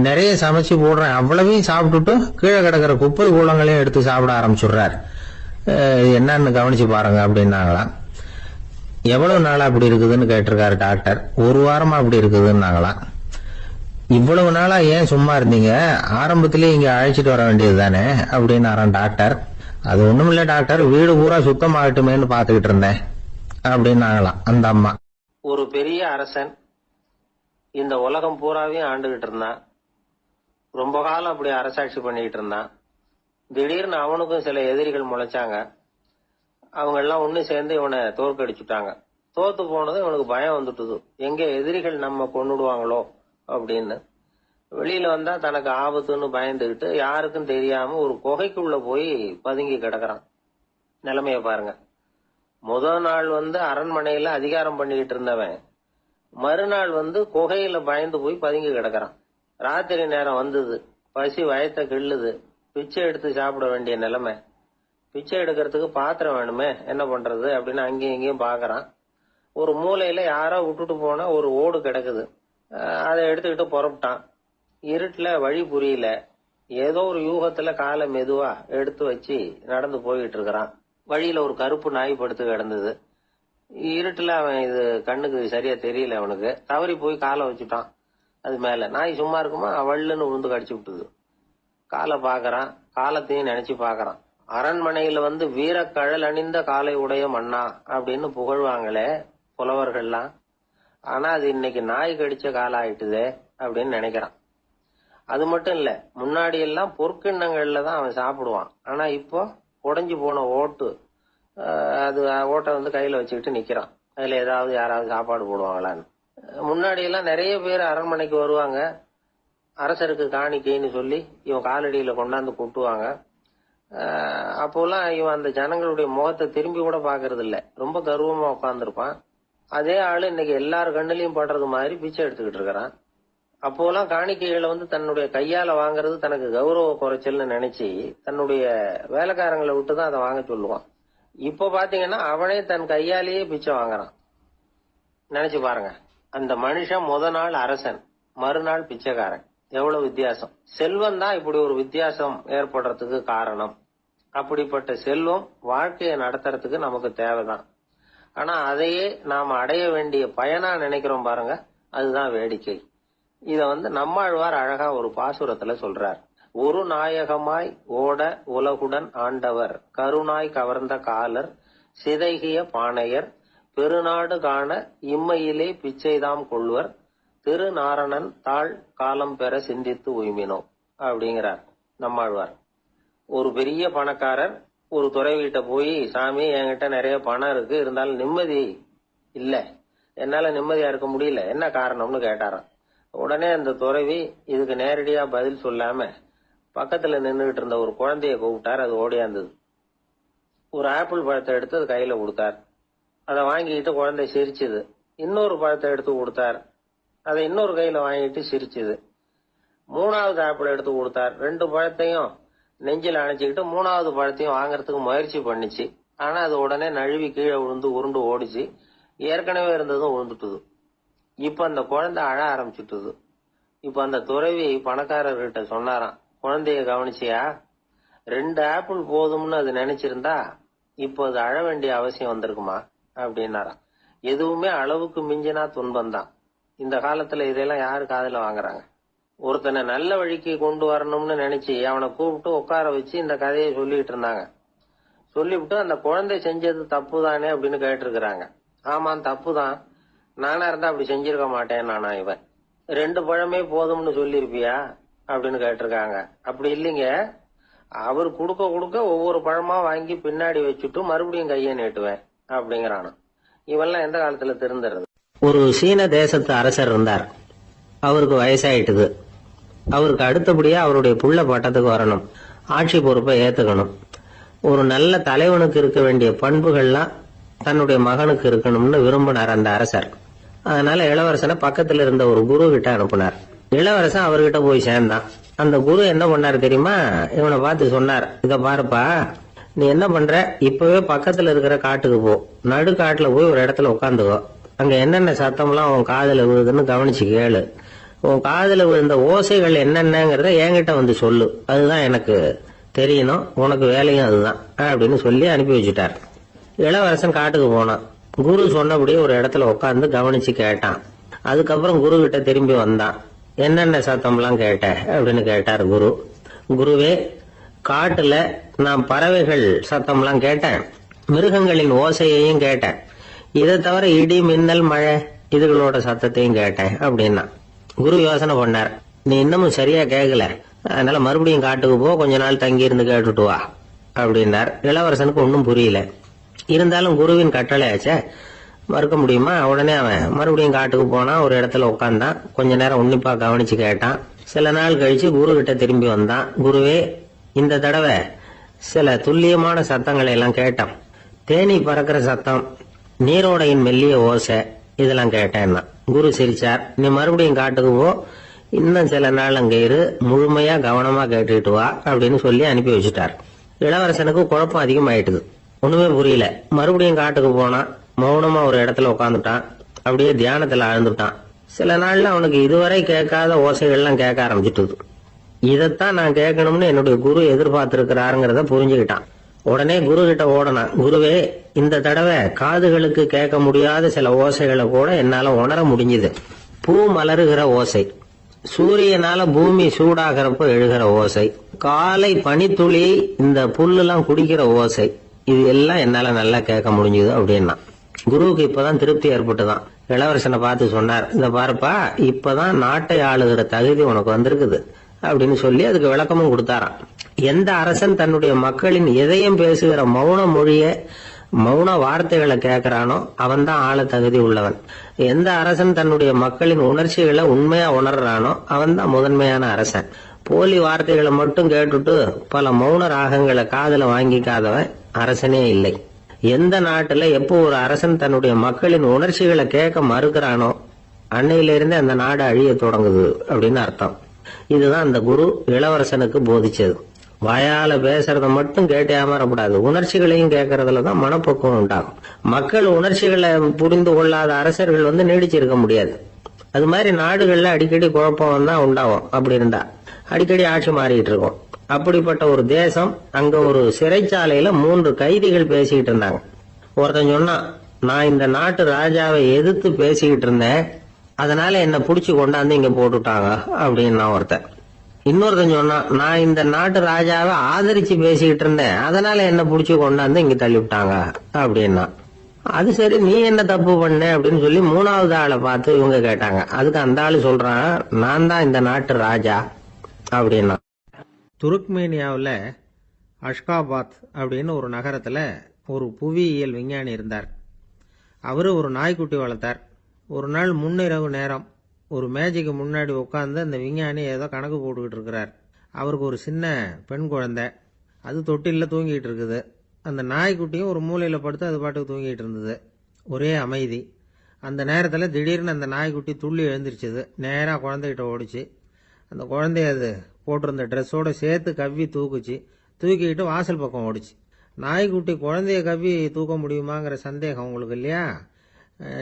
நிறைய சமைச்சு போடுறேன், அவ்வளவையும் சாப்பிட்டுட்டு கீழே கிடக்கிற குப்பை கூலங்களையும் எடுத்து சாப்பிட ஆரம்பிச்சுடுறார், என்னன்னு கவனிச்சு பாருங்க அப்படின்னாங்களாம். எவ்வளவு நாளா அப்படி இருக்குதுன்னு கேட்டிருக்காரு டாக்டர். 1 வாரமா அப்படி இருக்குதுன்னாங்களாம். இவ்வளவு நாளா ஏன் சும்மா இருந்தீங்க, ஆரம்பத்திலேயே இங்க அழைச்சிட்டு வர வேண்டியது தானே அப்படின்னாராம் டாக்டர். அது ஒண்ணும் இல்ல டாக்டர், வீடு பூரா சுத்தமாகட்டுமேன்னு பாத்துக்கிட்டு இருந்தேன் அப்படின்னாங்களாம் அந்த அம்மா. ஒரு பெரிய அரசன் இந்த உலகம் பூராவையும் ஆண்டுகிட்டு இருந்தான். ரொம்ப காலம் அப்படி அரசாட்சி பண்ணிக்கிட்டு இருந்தான். திடீர்னு அவனுக்கும் சில எதிரிகள் முளைச்சாங்க. அவங்க எல்லாம் ஒண்ணு சேர்ந்து இவனை தோற்கடிச்சுட்டாங்க. தோத்து போனதும் இவனுக்கு பயம் வந்துட்டுது, எங்க எதிரிகள் நம்ம கொன்னுடுவாங்களோ அப்படின்னு. வெளியில வந்தா தனக்கு ஆபத்துன்னு பயந்துகிட்டு யாருக்கும் தெரியாம ஒரு குகைக்குள்ள போய் பதுங்கி கிடக்குறான். நிலைமைய பாருங்க. முதல் நாள் அரண்மனையில அதிகாரம் பண்ணிக்கிட்டு இருந்தவன் மறுநாள் குகையில பயந்து போய் பதுங்கி கிடக்குறான். ராத்திரி நேரம் வந்தது, பசி வயத்தை கிள்ளுது, பிச்சை எடுத்து சாப்பிட வேண்டிய நிலைமை. பிச்சை எடுக்கிறதுக்கு பாத்திரம் வேணுமே, என்ன பண்றது அப்படின்னு அங்கேயும் இங்கேயும் பாக்குறான். ஒரு மூலையில யாரோ விட்டுட்டு போன ஒரு ஓடு கிடக்குது, அதை எடுத்துக்கிட்டு புறப்பட்டான். இருட்டுல வழி புரியல, ஏதோ ஒரு யூகத்துல காலை மெதுவா எடுத்து வச்சு நடந்து போயிட்டு இருக்கிறான். வழியில ஒரு கருப்பு நாய் படுத்து கிடந்தது. இருட்டுல அவன் இது கண்ணுக்கு சரியா தெரியல, அவனுக்கு தவறி போய் காலை வச்சுட்டான் அது மேல. நாய் சும்மா இருக்குமா, வள்ளுன்னு உளுந்து கடிச்சு விட்டுது. காலை பாக்குறான், காலத்தையும் நினைச்சு பாக்குறான். அரண்மனையில வீரக்கழல் அணிந்த காலை உடைய மன்னா அப்படின்னு புகழ்வாங்களே புலவர்கள்லாம், ஆனா அது இன்னைக்கு நாய் கடிச்ச காலம் ஆயிட்டுதே அப்படின்னு நினைக்கிறான். அது மட்டும் இல்ல, முன்னாடி எல்லாம் பொற்கிண்ணங்கள்ல தான் அவன் சாப்பிடுவான். ஆனா இப்போ உடைஞ்சு போன ஓட்டு, அது ஓட்டை கையில வச்சுக்கிட்டு நிக்கிறான். அதுல ஏதாவது யாராவது சாப்பாடு போடுவாங்களான்னு. முன்னாடி எல்லாம் நிறைய பேர் அரண்மனைக்கு வருவாங்க, அரசருக்கு காணிக்கைன்னு சொல்லி இவன் காலடியில கொண்டாந்து கூட்டுவாங்க. அப்போலாம் இவன் அந்த ஜனங்களுடைய முகத்தை திரும்பி கூட பாக்குறது இல்ல, ரொம்ப கர்வமா உட்காந்துருப்பான். அதே ஆளு இன்னைக்கு எல்லார் கண்ணிலையும் படுறது மாதிரி பிச்சை எடுத்துக்கிட்டு இருக்கிறான். அப்போலாம் காணிக்கைகளை தன்னுடைய கையால வாங்குறது தனக்கு கௌரவ குறைச்சல்னு நினைச்சு தன்னுடைய வேலைக்காரங்களை விட்டுதான் அதை வாங்க சொல்லுவான். இப்ப பாத்தீங்கன்னா அவனே தன் கையாலேயே பிச்சை வாங்குறான். நினைச்சு பாருங்க, அந்த மனுஷன் முத நாள் அரசன், மறுநாள் பிச்சைக்காரன். எவ்வளவு வித்தியாசம். செல்வம் தான் இப்படி ஒரு வித்தியாசம் ஏற்படுறதுக்கு காரணம். அப்படிப்பட்ட செல்வம் வாழ்க்கையை நடத்துறதுக்கு நமக்கு தேவைதான். ஆனா அதையே நாம அடைய வேண்டிய பயனா நினைக்கிறோம் பாருங்க, அதுதான் வேடிக்கை. இத நம்மாழ்வார் அழகா ஒரு பாசுரத்துல சொல்றார். ஒரு நாயகமாய் ஓட உலகுடன் ஆண்டவர், கருணாய் கவர்ந்த காலர், சிதைகிய பானையர், பெருநாடு காண இம்மையிலே பிச்சைதாம் கொள்வர், திருநாரணன் தாழ் காலம் பெற சிந்தித்து உய்மினோ அப்படிங்கிறார் நம்மாழ்வார். ஒரு பெரிய பணக்காரர் ஒரு துறவிகிட்ட போய், சாமி என்கிட்ட நிறைய பணம் இருக்கு, இருந்தாலும் நிம்மதி இல்ல, என்னால நிம்மதியா இருக்க முடியல, என்ன காரணம்னு கேட்டாராம். உடனே அந்த துறவி இதுக்கு நேரடியா பதில் சொல்லாம பக்கத்துல நின்றுகிட்டு இருந்த ஒரு குழந்தைய கூப்பிட்டார். அது ஓடியாந்தது. ஒரு ஆப்பிள் பழத்தை எடுத்து அது கையில கொடுத்தார். அதை வாங்கிக்கிட்டு குழந்தை சிரிச்சுது. இன்னொரு பழத்தை எடுத்து கொடுத்தார். அதை இன்னொரு கையில வாங்கிட்டு சிரிச்சுது. 3வது ஆப்பிள் எடுத்து கொடுத்தார். 2 பழத்தையும் நெஞ்சில அணைச்சிக்கிட்டு 3வது பழத்தையும் வாங்கறதுக்கு முயற்சி பண்ணிச்சு. ஆனா அது உடனே நழுவி கீழே விழுந்து உருண்டு ஓடிச்சு. ஏற்கனவே இருந்ததும் விழுந்துட்டுது. இப்ப அந்த குழந்தை அழ ஆரம்பிச்சுட்டுது. இப்ப அந்த துறவி பணக்காரர்கிட்ட சொன்னாராம், குழந்தைய கவனிச்சியா, 2 ஆப்பிள் போதும்னு அது நினைச்சிருந்தா இப்போ அது அழ வேண்டிய அவசியம் வந்திருக்குமா அப்படின்னாராம். எதுவுமே அளவுக்கு மிஞ்சினா துன்பம் தான். இந்த காலத்துல இதெல்லாம் யாரு காதுல வாங்குறாங்க? ஒருத்தனை நல்ல வழிக்கு கொண்டு வரணும்னு நினைச்சு அவனை கூப்பிட்டு உட்கார வச்சு இந்த கதையை சொல்லிட்டு இருந்தாங்க. சொல்லிவிட்டு அந்த குழந்தை செஞ்சது தப்பு தானே அப்படின்னு கேட்டிருக்கிறாங்க. ஆமா, தப்பு தான். நானா இருந்தா அப்படி செஞ்சிருக்க மாட்டேன் நானா இவன். 2 பழமே போதும்னு சொல்லிருப்பியா அப்படின்னு கேட்டிருக்காங்க. அப்படி இல்லைங்க, அவர் கொடுக்க கொடுக்க ஒவ்வொரு பழமா வாங்கி பின்னாடி வச்சுட்டு மறுபடியும் கையை நீட்டுவேன் அப்படிங்கிறானு. இவெல்லாம் எந்த காலத்துல திருந்துறது? ஒரு சீன தேசத்து அரசர் இருந்தார். அவருக்கு வயசாயிட்டுது. அவருக்கு அடுத்தபடியா அவருடைய புள்ள பட்டத்துக்கு வரணும், ஆட்சி பொறுப்பை ஏத்துக்கணும். ஒரு நல்ல தலைவனுக்கு இருக்க வேண்டிய பண்புகள்லாம் தன்னுடைய மகனுக்கு இருக்கணும்னு விரும்பினார் அந்த அரசர். அதனால இளவரசனை பக்கத்துல இருந்த ஒரு குரு கிட்ட அனுப்புனார். இளவரசன் அவர்கிட்ட போய் சேர்ந்தான். அந்த குரு என்ன பண்ணாரு தெரியுமா? இவனை பார்த்து சொன்னார், இத பாருப்பா, நீ என்ன பண்ற, இப்பவே பக்கத்துல இருக்கிற காட்டுக்கு போ, நடு காட்டுல போய் ஒரு இடத்துல உட்காந்துக்கோ. அங்க என்னென்ன சத்தம்லாம் உன் காதுல விழுதுன்னு கவனிச்சு கேளு. உன் காதுல விழுந்த ஓசைகள் என்னென்னங்கிறத என்கிட்ட வந்து சொல்லு, அதுதான் எனக்கு தெரியணும், உனக்கு வேலையும் அதுதான் அப்படின்னு சொல்லி அனுப்பி வச்சுட்டார். இளவரசன் காட்டுக்கு போனான். குரு சொன்னபடியே ஒரு இடத்துல உட்காந்து கவனிச்சு கேட்டான். அதுக்கப்புறம் குரு கிட்ட திரும்பி வந்தான். என்னென்ன சத்தம்லாம் கேட்ட அப்படின்னு கேட்டார் குரு. குருவே, காட்டுல நான் பறவைகள் சத்தம்லாம் கேட்டேன், மிருகங்களின் ஓசையையும் கேட்டேன், இதை தவிர இடி மின்னல் மழை இதுகளோட சத்தத்தையும் கேட்டேன் அப்படின்னா. குரு யோசனை பண்ணார், நீ இன்னமும் சரியா கேட்கல, அதனால மறுபடியும் காட்டுக்கு போ, கொஞ்ச நாள் தங்கி இருந்து கேட்டுட்டு வா அப்படின்னார். இளவரசனுக்கு ஒன்னும் புரியல. இருந்தாலும் குருவின் கட்டளையாச்சே, மறுக்க முடியுமா? உடனே அவன் மறுபடியும் காட்டுக்கு போனா, ஒரு இடத்துல உட்கார்ந்தான். கொஞ்ச நேரம் உன்னிப்பா கவனிச்சு கேட்டான். சில நாள் கழிச்சு குரு கிட்ட திரும்பி வந்தான். குருவே, இந்த தடவை சில துல்லியமான சத்தங்களை எல்லாம் கேட்டான். தேனி பறக்கிற சத்தம், நீரோடையின் மெல்லிய ஓசை, இதெல்லாம் கேட்டேன்னா. குரு சிரிச்சார். நீ மறுபடியும் காட்டுக்கு போ, இன்னும் சில நாள் அங்க இரு, முழுமையா கவனமா கேட்டுட்டு வா அப்படின்னு சொல்லி அனுப்பி வச்சுட்டார். இளவரசனுக்கு குழப்பம் அதிகமாயிட்டுது. ஒண்ணுமே புரியல. மறுபடியும் காட்டுக்கு போனா, மௌனமா ஒரு இடத்துல உட்காந்துட்டான். அப்படியே தியானத்துல ஆழ்ந்துட்டான். சில நாள்ல அவனுக்கு இதுவரை கேட்காத ஓசைகள்லாம் கேட்க ஆரம்பிச்சுட்டுது. இதைத்தான் நான் கேட்கணும்னு என்னுடைய குரு எதிர்பார்த்திருக்கிறாருங்கிறத புரிஞ்சுக்கிட்டான். உடனே குரு கிட்ட ஓடனான். குருவே, இந்த தடவை காதுகளுக்கு கேட்க முடியாத சில ஓசைகளை கூட என்னால உணர முடிஞ்சுது. பூ மலருகிற ஓசை, சூரியனால பூமி சூடாகிறப்ப எழுகிற ஓசை, காலை பனித்துளி இந்த புல்லெல்லாம் குடிக்கிற ஓசை, இது எல்லாம் என்னால நல்லா கேட்க முடிஞ்சுது அப்படின்னா. குருவுக்கு இப்பதான் திருப்தி ஏற்பட்டுதான். இளவரசனை பார்த்து சொன்னார், இந்த பாருப்பா, இப்பதான் நாட்டை ஆளுகிற தகுதி உனக்கு வந்திருக்குது அப்படின்னு சொல்லி அதுக்கு விளக்கமும் கொடுத்தாராம். எந்த அரசன் தன்னுடைய மக்களின் எதையும் பேசுகிற மௌன மொழிய, மௌன வார்த்தைகளை கேட்கிறானோ அவன் தான் ஆள தகுதி உள்ளவன். எந்த அரசன் தன்னுடைய மக்களின் உணர்ச்சிகளை உண்மையா உணர்றானோ அவன் தான் முதன்மையான அரசன். போலி வார்த்தைகளை மட்டும் கேட்டுட்டு பல மௌன ராகங்களை காதுல வாங்கிக்காதவன் அரசனே இல்லை. எந்த நாட்டுல எப்போ ஒரு அரசன் தன்னுடைய மக்களின் உணர்ச்சிகளை கேட்க மறுக்கிறானோ அன்னையிலிருந்து அந்த நாடு அழிய தொடங்குது அப்படின்னு அர்த்தம். இதுதான் அந்த குரு இளவரசனுக்கு போதிச்சது. வாயால பேசுறத மட்டும் கேட்டே அமரப்படாது, உணர்ச்சிகளையும் கேட்கறதுலதான் மனப்பக்குவம் உண்டாகும். மக்கள் உணர்ச்சிகளை புரிந்து கொள்ளாத அரசர்கள் நீடிச்சிருக்க முடியாது. அது மாதிரி நாடுகள்ல அடிக்கடி குழப்பம் தான் உண்டாகும். அப்படி இருந்தா அடிக்கடி ஆட்சி மாறிட்டு இருக்கும். அப்படிப்பட்ட ஒரு தேசம், அங்க ஒரு சிறைச்சாலையில 3 கைதிகள் பேசிக்கிட்டு இருந்தாங்க. ஒருத்தன் சொன்னா, நான் இந்த நாட்டு ராஜாவை எதிர்த்து பேசிக்கிட்டு இருந்தேன், அதனால என்ன புடிச்சு கொண்டாந்து இங்க போட்டுட்டாங்க அப்படின்னு ஒருத்தன். இன்னொருத்தன் சொன்னா, நான் இந்த நாட்டு ராஜாவை ஆதரிச்சு பேசிக்கிட்டு இருந்தேன், அதனால என்ன புடிச்சு கொண்டாந்து இங்க தள்ளிவிட்டாங்க அப்படின்னா. அது சரி, நீ என்ன தப்பு பண்ண அப்படின்னு சொல்லி 3வது ஆளை பார்த்து இவங்க கேட்டாங்க. அதுக்கு அந்த ஆளு சொல்றான், நான் தான் இந்த நாட்டு ராஜா அப்படின்னா. துருக்மேனியாவில் அஷ்காபாத் அப்படின்னு ஒரு நகரத்தில் ஒரு புவியியல் விஞ்ஞானி இருந்தார். அவரு ஒரு நாய்க்குட்டி வளர்த்தார். ஒரு நாள் முன்னிரவு நேரம் ஒரு மேஜைக்கு முன்னாடி உட்காந்து அந்த விஞ்ஞானி ஏதோ கணக்கு போட்டுக்கிட்டு இருக்கிறார். அவருக்கு ஒரு சின்ன பெண் குழந்தை, அது தொட்டிலில் தூங்கிட்டு இருக்குது. அந்த நாய்க்குட்டியும் ஒரு மூலையில் படுத்து அது பாட்டுக்கு தூங்கிட்டு இருந்தது. ஒரே அமைதி. அந்த நேரத்தில் திடீர்னு அந்த நாய்க்குட்டி துள்ளி எழுந்திருச்சுது. நேராக குழந்தைகிட்ட ஓடிச்சு. அந்த குழந்தைய அது போட்டிருந்த ட்ரெஸ்ஸோட சேர்த்து கவ்வி தூக்குச்சு. தூக்கிக்கிட்டு வாசல் பக்கம் ஓடிச்சு. நாய்க்குட்டி குழந்தைய கவ்வி தூக்க முடியுமாங்கிற சந்தேகம் உங்களுக்கு இல்லையா?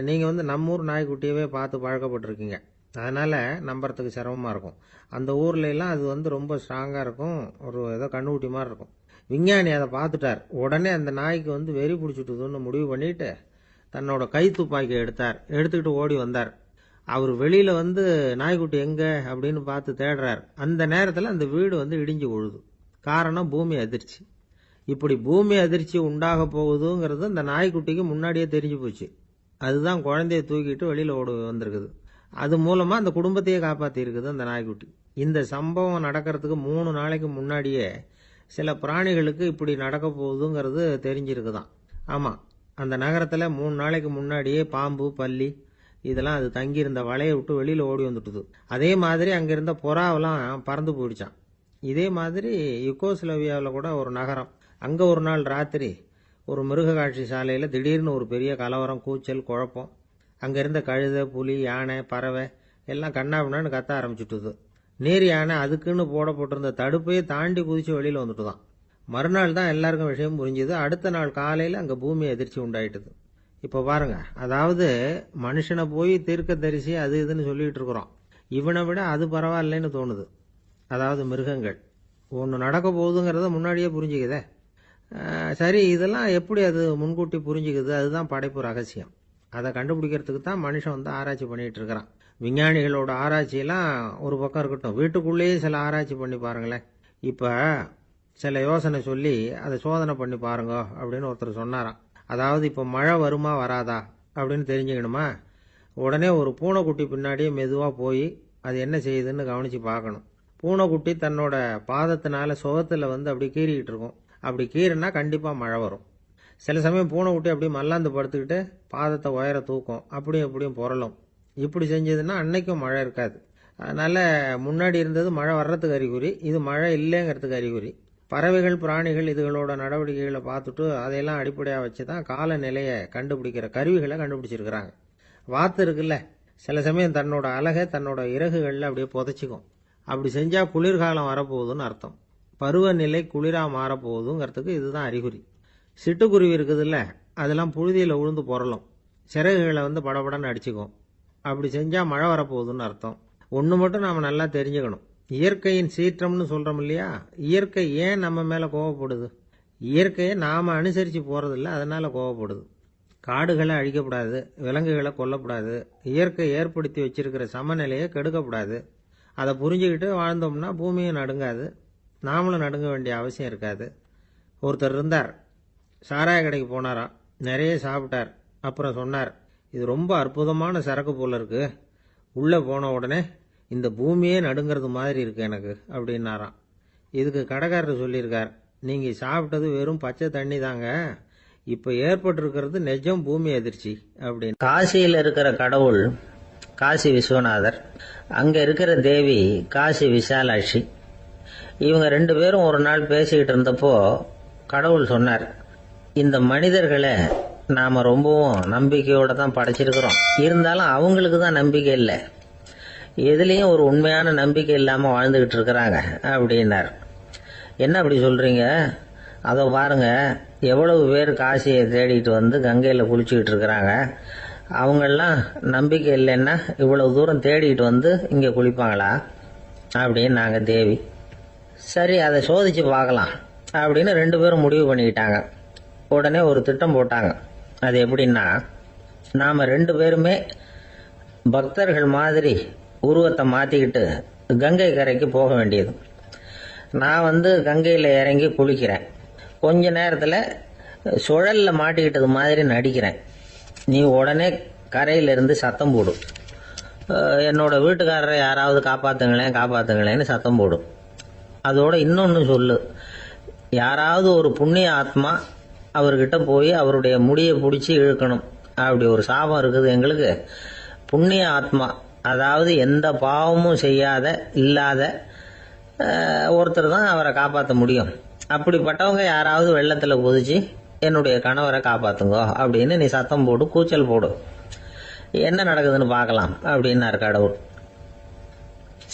நீங்கள் நம்ம ஊர் நாய்க்குட்டியவே பார்த்து பழக்கப்பட்டிருக்கீங்க, அதனால நம்புறதுக்கு சிரமமாக இருக்கும். அந்த ஊர்ல எல்லாம் அது ரொம்ப ஸ்ட்ராங்காக இருக்கும், ஒரு ஏதோ கண்ணுக்குட்டி மாதிரி இருக்கும். விஞ்ஞானி அதை பார்த்துட்டார். உடனே அந்த நாய்க்கு வெறி பிடிச்சிட்டுதுன்னு முடிவு பண்ணிட்டு தன்னோட கை துப்பாக்கி எடுத்துக்கிட்டு ஓடி வந்தார். அவர் வெளியில நாய்க்குட்டி எங்க அப்படின்னு பார்த்து தேடுறார். அந்த நேரத்தில் அந்த வீடு இடிஞ்சு விழுது. காரணம் பூமி அதிர்ச்சி. இப்படி பூமி அதிர்ச்சி உண்டாக போகுதுங்கிறது இந்த நாய்க்குட்டிக்கு முன்னாடியே தெரிஞ்சு போச்சு. அதுதான் குழந்தைய தூக்கிட்டு வெளியில ஓடி வந்திருக்குது. அது மூலமா அந்த குடும்பத்தையே காப்பாத்தி இருக்குது அந்த நாய்க்குட்டி. இந்த சம்பவம் நடக்கிறதுக்கு 3 நாளைக்கு முன்னாடியே சில பிராணிகளுக்கு இப்படி நடக்க போகுதுங்கிறது தெரிஞ்சிருக்குதான். ஆமா, அந்த நகரத்துல 3 நாளைக்கு முன்னாடியே பாம்பு, பல்லி இதெல்லாம் அது தங்கியிருந்த வலையை விட்டு வெளியில ஓடி வந்துட்டுது. அதே மாதிரி அங்கிருந்த புறாவெல்லாம் பறந்து போயிடுச்சான். இதே மாதிரி யுகோஸ்லோவியாவில் கூட ஒரு நகரம், அங்க ஒரு நாள் ராத்திரி ஒரு மிருக காட்சி சாலையில திடீர்னு ஒரு பெரிய கலவரம், கூச்சல், குழப்பம். அங்க இருந்த கழுதை, புலி, யானை, பறவை எல்லாம் கண்ணாபின்னான்னு கத்த ஆரம்பிச்சுட்டுது. நீர் யானை அதுக்குன்னு போடப்பட்டிருந்த தடுப்பையே தாண்டி குதிச்சு வெளியில வந்துட்டுதான். மறுநாள் தான் எல்லாருக்கும் விஷயம் புரிஞ்சுது. அடுத்த நாள் காலையில அங்க பூமி அதிர்ச்சி உண்டாயிட்டுது. இப்ப பாருங்க, அதாவது மனுஷனை போய் தீர்க்க தரிசி அது இதுன்னு சொல்லிட்டு இருக்கிறோம். இவனை விட அது பரவாயில்லைன்னு தோணுது. அதாவது மிருகங்கள் ஒன்று நடக்க போகுதுங்கிறத முன்னாடியே புரிஞ்சுக்குதே. சரி, இதெல்லாம் எப்படி அது முன்கூட்டி புரிஞ்சுக்குது? அதுதான் படைப்பு ரகசியம். அதை கண்டுபிடிக்கிறதுக்கு தான் மனுஷன் வந்து ஆராய்ச்சி பண்ணிட்டு இருக்கிறான். விஞ்ஞானிகளோட ஆராய்ச்சியெல்லாம் ஒரு பக்கம் இருக்கட்டும், வீட்டுக்குள்ளேயே சில ஆராய்ச்சி பண்ணி பாருங்களேன். இப்ப சில யோசனை சொல்லி அதை சோதனை பண்ணி பாருங்க அப்படின்னு ஒருத்தர் சொன்னாராம். அதாவது இப்ப மழை வருமா வராதா அப்படின்னு தெரிஞ்சுக்கணுமா, உடனே ஒரு பூனைக்குட்டி பின்னாடியே மெதுவா போய் அது என்ன செய்யுதுன்னு கவனிச்சு பார்க்கணும். பூனைக்குட்டி தன்னோட பாதத்தினால சுகத்துல வந்து அப்படி கீறிக்கிட்டு இருக்கும். அப்படி கீறினா கண்டிப்பா மழை வரும். சில சமயம் பூனைக்குட்டி அப்படி மல்லாந்து படுத்துக்கிட்டு பாதத்தை உயர தூக்கும், அப்படியும் இப்படியும் புரளும். இப்படி செஞ்சதுன்னா அன்னைக்கும் மழை இருக்காது. அதனால முன்னாடி இருந்தது மழை வர்றதுக்கு அறிகுறி, இது மழை இல்லைங்கிறதுக்கு அறிகுறி. பறவைகள், பிராணிகள் இதுகளோட நடவடிக்கைகளை பார்த்துட்டு அதையெல்லாம் அடிப்படையாக வச்சு தான் காலநிலையை கண்டுபிடிக்கிற கருவிகளை கண்டுபிடிச்சிருக்கிறாங்க. வாத்து இருக்குல்ல, சில சமயம் தன்னோட அழகை தன்னோட இறகுகளில் அப்படியே புதைச்சிக்கும். அப்படி செஞ்சா குளிர்காலம் வரப்போகுதுன்னு அர்த்தம். பருவநிலை குளிரா மாறப்போகுதுங்கிறதுக்கு இதுதான் அறிகுறி. சிட்டுக்குருவி இருக்குதுல்ல, அதெல்லாம் புழுதியில் உழுந்து புரளும், சிறகுகளை வந்து படபடன்னு அடிச்சுக்கும். அப்படி செஞ்சா மழை வரப்போகுதுன்னு அர்த்தம். ஒன்று மட்டும் நாம் நல்லா தெரிஞ்சுக்கணும், இயற்கையின் சீற்றம்னு சொல்றோம் இல்லையா, இயற்கை ஏன் நம்ம மேல கோவப்படுது? இயற்கையை நாம அனுசரிச்சு போறதில்ல, அதனால கோவப்படுது. காடுகளை அழிக்கப்படாது, விலங்குகளை கொல்லக்கூடாது, இயற்கை ஏற்படுத்தி வச்சிருக்கிற சமநிலையை கெடுக்கப்படாது. அதை புரிஞ்சுக்கிட்டு வாழ்ந்தோம்னா பூமியும் நடுங்காது, நாமளும் நடுங்க வேண்டிய அவசியம் இருக்காது. ஒருத்தர் இருந்தார், சாராய கடைக்கு போனாராம், நிறைய சாப்பிட்டார். அப்புறம் சொன்னார், இது ரொம்ப அற்புதமான சரக்கு போல இருக்கு. உள்ள போன உடனே இந்த பூமியே நடுங்கிறது மாதிரி இருக்கு எனக்கு அப்படின்னாராம். இதுக்கு கடைக்காரர் சொல்லியிருக்கார், நீங்க சாப்பிட்டது வெறும் பச்சை தண்ணி தாங்க, இப்ப ஏற்பட்டிருக்கிறது நிஜம் பூமி அதிர்ச்சி அப்படின்னு. காசியில் இருக்கிற கடவுள் காசி விஸ்வநாதர், அங்க இருக்கிற தேவி காசி விசாலாட்சி. இவங்க 2 பேரும் ஒரு நாள் பேசிக்கிட்டு இருந்தப்போ கடவுள் சொன்னார், இந்த மனிதர்களை நாம ரொம்பவும் நம்பிக்கையோட தான் படைச்சிருக்கிறோம், இருந்தாலும் அவங்களுக்கு தான் நம்பிக்கை இல்லை, எதுலேயும் ஒரு உண்மையான நம்பிக்கை இல்லாமல் வாழ்ந்துகிட்டு இருக்கிறாங்க அப்படின்னார். என்ன அப்படி சொல்றீங்க? அதை பாருங்க, எவ்வளவு பேர் காசியை தேடிட்டு வந்து கங்கையில் குளிச்சுக்கிட்டு இருக்கிறாங்க, அவங்கெல்லாம் நம்பிக்கை இல்லைன்னா இவ்வளவு தூரம் தேடிட்டு வந்து இங்கே குளிப்பாங்களா அப்படின்னு நாங்கள் தேவி. சரி, அதை சோதிச்சு பார்க்கலாம் அப்படின்னு 2 பேரும் முடிவு பண்ணிக்கிட்டாங்க. உடனே ஒரு திட்டம் போட்டாங்க. அது எப்படின்னா, நாம் 2 பேருமே பக்தர்கள் மாதிரி உருவத்தை மாற்றிக்கிட்டு கங்கை கரைக்கு போக வேண்டியது. நான் வந்து கங்கையில் இறங்கி குளிக்கிறேன், கொஞ்ச நேரத்தில் சுழலில் மாட்டிக்கிட்டது மாதிரி நடிக்கிறேன். நீ உடனே கரையிலிருந்து சத்தம் போடும், என்னோட வீட்டுக்காரரை யாராவது காப்பாற்றுங்களேன் காப்பாற்றுங்களேன்னு சத்தம் போடும். அதோட இன்னொன்று சொல்லு, யாராவது ஒரு புண்ணிய ஆத்மா அவர்கிட்ட போய் அவருடைய முடியை பிடிச்சி இழுக்கணும். அப்படி ஒரு சாபம் இருக்குது எங்களுக்கு. புண்ணிய ஆத்மா, அதாவது எந்த பாவமும் செய்யாத இல்லாத ஒருத்தர் தான் அவரை காப்பாற்ற முடியும். அப்படிப்பட்டவங்க யாராவது வெள்ளத்தில் குதிச்சு என்னுடைய கணவரை காப்பாத்துங்கோ அப்படின்னு நீ சத்தம் போடு, கூச்சல் போடு, என்ன நடக்குதுன்னு பார்க்கலாம் அப்படின்னார் கடவுள்.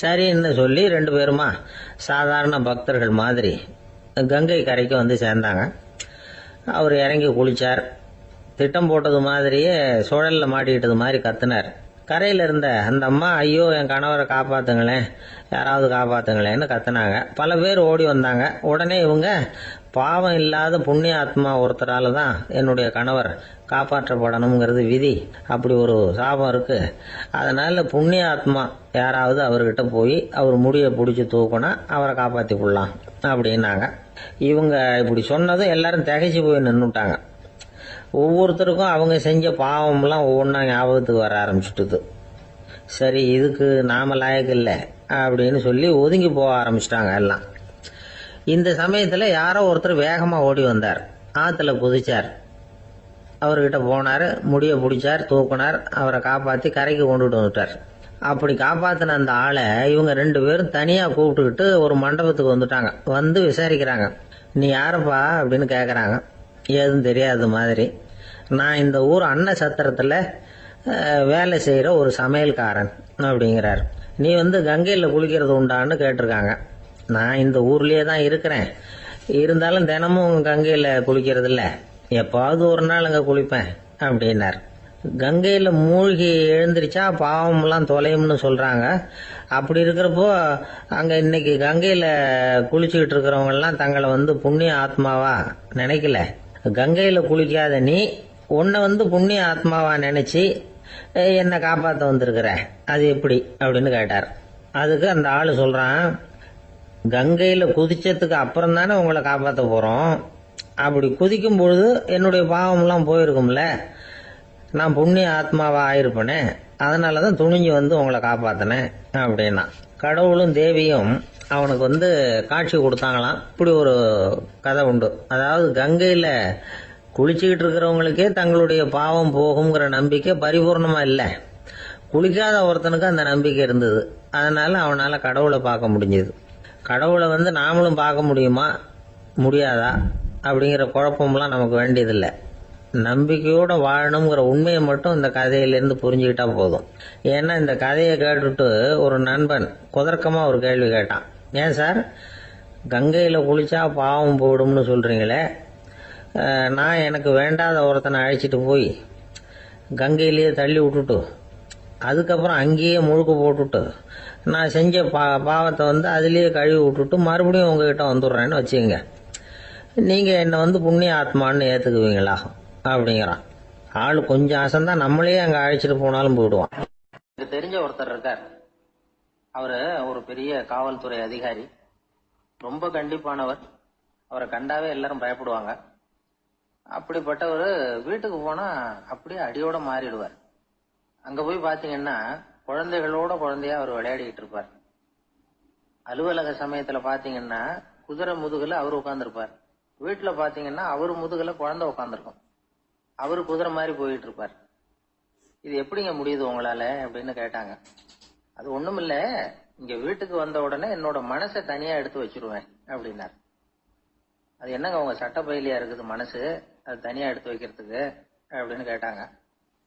சரின்னு சொல்லி 2 பேருமா சாதாரண பக்தர்கள் மாதிரி கங்கை கரைக்கு வந்து சேர்ந்தாங்க. அவர் இறங்கி குளிச்சார். திட்டம் போட்டது மாதிரியே சுழலில் மாட்டிக்கிட்டது மாதிரி கத்துனார். கரையில் இருந்த அந்த அம்மா, ஐயோ என் கணவரை காப்பாத்துங்களேன், யாராவது காப்பாத்துங்களேன்னு கத்துனாங்க. பல பேர் ஓடி வந்தாங்க. உடனே இவங்க பாவம் இல்லாத புண்ணிய ஆத்மா ஒருத்தரால தான் என்னுடைய கணவர் காப்பாற்றப்படணுங்கிறது விதி. அப்படி ஒரு சாபம் இருக்கு. அதனால புண்ணிய ஆத்மா யாராவது அவர்கிட்ட போய் அவர் முடியை பிடிச்சி தூக்குனா அவரை காப்பாற்றி கொள்ளலாம் அப்படின்னாங்க. இவங்க இப்படி சொன்னதும் எல்லாரும் திகைச்சு போய் நின்றுட்டாங்க. ஒவ்வொருத்தருக்கும் அவங்க செஞ்ச பாவம்லாம் ஒவ்வொன்றா ஞாபகத்துக்கு வர ஆரம்பிச்சுட்டுது. சரி, இதுக்கு நாம லாயக்கு இல்லை அப்படின்னு சொல்லி ஒதுங்கி போக ஆரம்பிச்சிட்டாங்க எல்லாம். இந்த சமயத்தில் யாரோ ஒருத்தர் வேகமாக ஓடி வந்தார். ஆற்றுல குதிச்சார். அவர்கிட்ட போனார், முடியை பிடிச்சார், தூக்குனார், அவரை காப்பாற்றி கரைக்கு கொண்டுட்டு வந்துட்டார். அப்படி காப்பாற்றின அந்த ஆளை இவங்க 2 பேரும் தனியாக கூப்பிட்டுக்கிட்டு ஒரு மண்டபத்துக்கு வந்துட்டாங்க. வந்து விசாரிக்கிறாங்க. நீ யாரப்பா அப்படின்னு கேட்குறாங்க. ஏதும் தெரியாத மாதிரி. நான் இந்த ஊர் அன்ன சத்திரத்தில் வேலை செய்கிற ஒரு சமையல்காரன் அப்படிங்கிறார். நீ வந்து கங்கையில் குளிக்கிறது உண்டான்னு கேட்டிருக்காங்க. நான் இந்த ஊர்லேயே தான் இருக்கிறேன். இருந்தாலும் தினமும் கங்கையில் குளிக்கிறது இல்லை, எப்பாவது ஒரு நாள் அங்கே குளிப்பேன் அப்படின்னார். கங்கையில் மூழ்கி எழுந்திரிச்சா பாவம்லாம் தொலையும்னு சொல்கிறாங்க. அப்படி இருக்கிறப்போ அங்கே இன்னைக்கு கங்கையில் குளிச்சுக்கிட்டு இருக்கிறவங்கெல்லாம் தங்களை வந்து புண்ணிய ஆத்மாவா நினைக்கல. கங்கையில் குளிக்காத நீ உன்னை வந்து புண்ணிய ஆத்மாவா நினைச்சி என்னை காப்பாற்ற வந்திருக்கிற, அது எப்படி அப்படின்னு கேட்டார். அதுக்கு அந்த ஆள் சொல்றான், கங்கையில் குதிச்சதுக்கு அப்புறம் தானே உங்களை காப்பாற்ற போறோம். அப்படி குதிக்கும் பொழுது என்னுடைய பாவம்லாம் போயிருக்கும்ல, நான் புண்ணிய ஆத்மாவா ஆயிருப்பேனே, அதனாலதான் துணிஞ்சு வந்து உங்களை காப்பாத்தினேன் அப்படின்னா. கடவுளும் தேவியும் அவனுக்கு வந்து காட்சி கொடுத்தாங்களாம். இப்படி ஒரு கதை உண்டு. அதாவது கங்கையில குளிச்சுக்கிட்டு இருக்கிறவங்களுக்கே தங்களுடைய பாவம் போகுங்கிற நம்பிக்கை பரிபூர்ணமா இல்லை. குளிக்காத ஒருத்தனுக்கு அந்த நம்பிக்கை இருந்தது. அதனால அவனால கடவுளை பார்க்க முடிஞ்சது. கடவுளை வந்து நாமளும் பார்க்க முடியுமா முடியாதா அப்படிங்கிற குழப்பம்லாம் நமக்கு வேண்டியதில்லை. நம்பிக்கையோட வாழணுங்கிற உண்மையை மட்டும் இந்த கதையிலேருந்து புரிஞ்சுக்கிட்டா போதும். ஏன்னா இந்த கதையை கேட்டுட்டு ஒரு நண்பன் குதர்க்கமா ஒரு கேள்வி கேட்டான். ஏன் சார், கங்கையில் குளிச்சா பாவம் போயிடும்னு சொல்றீங்களே, நான் எனக்கு வேண்டாத ஒருத்தனை அழைச்சிட்டு போய் கங்கையிலேயே தள்ளி விட்டுட்டு அதுக்கப்புறம் அங்கேயே முழுக்க போட்டுட்டு நான் செஞ்ச பாவத்தை வந்து அதுலேயே கழுவி விட்டுட்டு மறுபடியும் உங்ககிட்ட வந்துடுறேன்னு வச்சுக்கோங்க, நீங்கள் என்னை வந்து புண்ணிய ஆத்மான்னு ஏற்றுக்குவீங்களா அப்படிங்கிறான். ஆள் கொஞ்சம் அசந்தான் நம்மளே அங்கே அழைச்சிட்டு போனாலும் போயிடுவான். எனக்கு தெரிஞ்ச ஒருத்தர் இருக்கார். அவரு ஒரு பெரிய காவல்துறை அதிகாரி, ரொம்ப கண்டிப்பானவர். அவரை கண்டாவே எல்லாரும் பயப்படுவாங்க. அப்படிப்பட்டவர் வீட்டுக்கு போனா அப்படியே அடியோட மாறிடுவார். அங்க போய் பாத்தீங்கன்னா குழந்தைகளோட குழந்தையா அவர் விளையாடிட்டு இருப்பார். அலுவலக சமயத்துல பாத்தீங்கன்னா குதிரை முதுகுல அவர் உட்கார்ந்துருப்பார். வீட்டுல பாத்தீங்கன்னா அவர் முதுகுல குழந்தை உட்காந்துருக்கும். அவரு குதிரை மாதிரி போயிட்டு இருப்பார். இது எப்படிங்க முடியுது உங்களால அப்படின்னு கேட்டாங்க. அது ஒண்ணுமில்ல, இங்க வீட்டுக்கு வந்த உடனே என்னோட மனசை தனியா எடுத்து வச்சிருவேன் அப்படின்னார். அது என்னங்க உங்க சட்டப்பயிலியா இருக்குது மனசு, அது தனியா எடுத்து வைக்கிறதுக்கு அப்படின்னு கேட்டாங்க.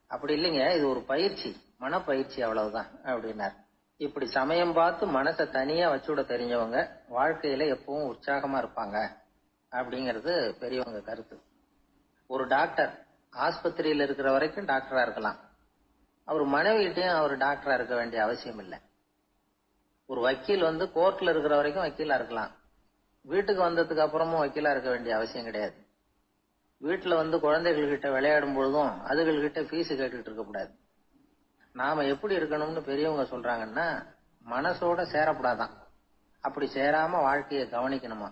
அப்படி இல்லைங்க, இது ஒரு பயிற்சி, மனப்பயிற்சி, அவ்வளவுதான் அப்படின்னார். இப்படி சமயம் பார்த்து மனசை தனியா வச்சுவிட தெரிஞ்சவங்க வாழ்க்கையில எப்பவும் உற்சாகமா இருப்பாங்க அப்படிங்கிறது பெரியவங்க கருத்து. ஒரு டாக்டர் ஆஸ்பத்திரியில இருக்கிற வரைக்கும் டாக்டரா இருக்கலாம். அவர் மனைவிகிட்டையும் அவர் டாக்டரா இருக்க வேண்டிய அவசியம் இல்லை. ஒரு வக்கீல் வந்து கோர்ட்ல இருக்கிற வரைக்கும் வக்கீலா இருக்கலாம். வீட்டுக்கு வந்ததுக்கு அப்புறமும் வக்கீலா இருக்க வேண்டிய அவசியம் கிடையாது. வீட்டுல வந்து குழந்தைகள் கிட்ட விளையாடும் பொழுதும் அதுகள்கிட்ட ஃபீஸ் கேட்டுட்டு இருக்க கூடாது. நாம எப்படி இருக்கணும்னு பெரியவங்க சொல்றாங்கன்னா, மனசோட சேரப்படாதான். அப்படி சேராம வாழ்க்கையை கவனிக்கணுமா.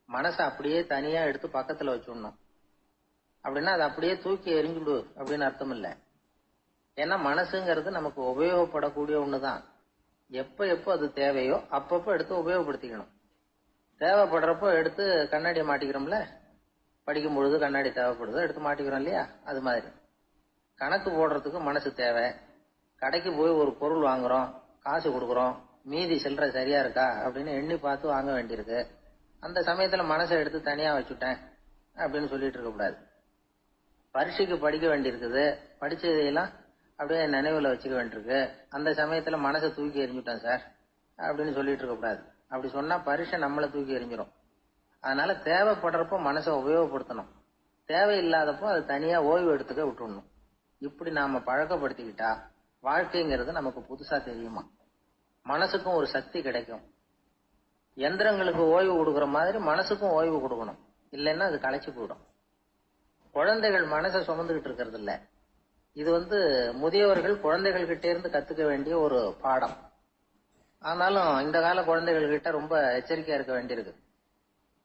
மனசை அப்படியே தனியா எடுத்து பக்கத்துல வச்சுடணும். அப்படின்னா அதை அப்படியே தூக்கி எறிஞ்சுடு அப்படின்னு அர்த்தம் இல்லை. ஏன்னா மனசுங்கிறது நமக்கு உபயோகப்படக்கூடிய ஒண்ணுதான். எப்ப அது தேவையோ அப்பப்போ எடுத்து உபயோகப்படுத்திக்கணும். தேவைப்படுறப்போ எடுத்து கண்ணாடியை மாட்டிக்கிறோம்ல, படிக்கும் பொழுது கண்ணாடி தேவைப்படுதோ எடுத்து மாட்டிக்கிறோம் இல்லையா, அது மாதிரி கணக்கு போடுறதுக்கு மனசு தேவை. கடைக்கு போய் ஒரு பொருள் வாங்குறோம், காசு கொடுக்குறோம், மீதி சில்லறை சரியா இருக்கா அப்படின்னு எண்ணி பார்த்து வாங்க வேண்டியிருக்கு. அந்த சமயத்துல மனசை எடுத்து தனியா வச்சுட்டேன் அப்படின்னு சொல்லிட்டு இருக்க கூடாது. பரீட்சைக்கு படிக்க வேண்டியிருக்குது, படிச்சதையெல்லாம் அப்படியே நினைவுல வச்சுக்க வேண்டியிருக்கு. அந்த சமயத்துல மனசை தூக்கி எறிஞ்சுட்டேன் சார் அப்படின்னு சொல்லிட்டு இருக்க கூடாது. அப்படி சொன்னா பரீட்சை நம்மளை தூக்கி எறிஞ்சிடும். அதனால தேவைப்படுறப்போ மனசை உபயோகப்படுத்தணும், தேவையில்லாதப்போ அது தனியா ஓய்வு எடுத்துக்க விட்டுடணும். இப்படி நாம பழக்கப்படுத்திக்கிட்டா வாழ்க்கைங்கிறது நமக்கு புதுசா தெரியுமா. மனசுக்கும் ஒரு சக்தி கிடைக்கும். எந்திரங்களுக்கு ஓய்வு கொடுக்கற மாதிரி மனசுக்கும் ஓய்வு கொடுக்கணும், இல்லைன்னா அது களைச்சு போயிடும். குழந்தைகள் மனசை சுமந்துகிட்டு இருக்கிறது இல்ல. இது முதியவர்கள் குழந்தைகள் கிட்டே இருந்து கத்துக்க வேண்டிய ஒரு பாடம். ஆனாலும் இந்த கால குழந்தைகள் கிட்ட ரொம்ப எச்சரிக்கையா இருக்க வேண்டியிருக்கு.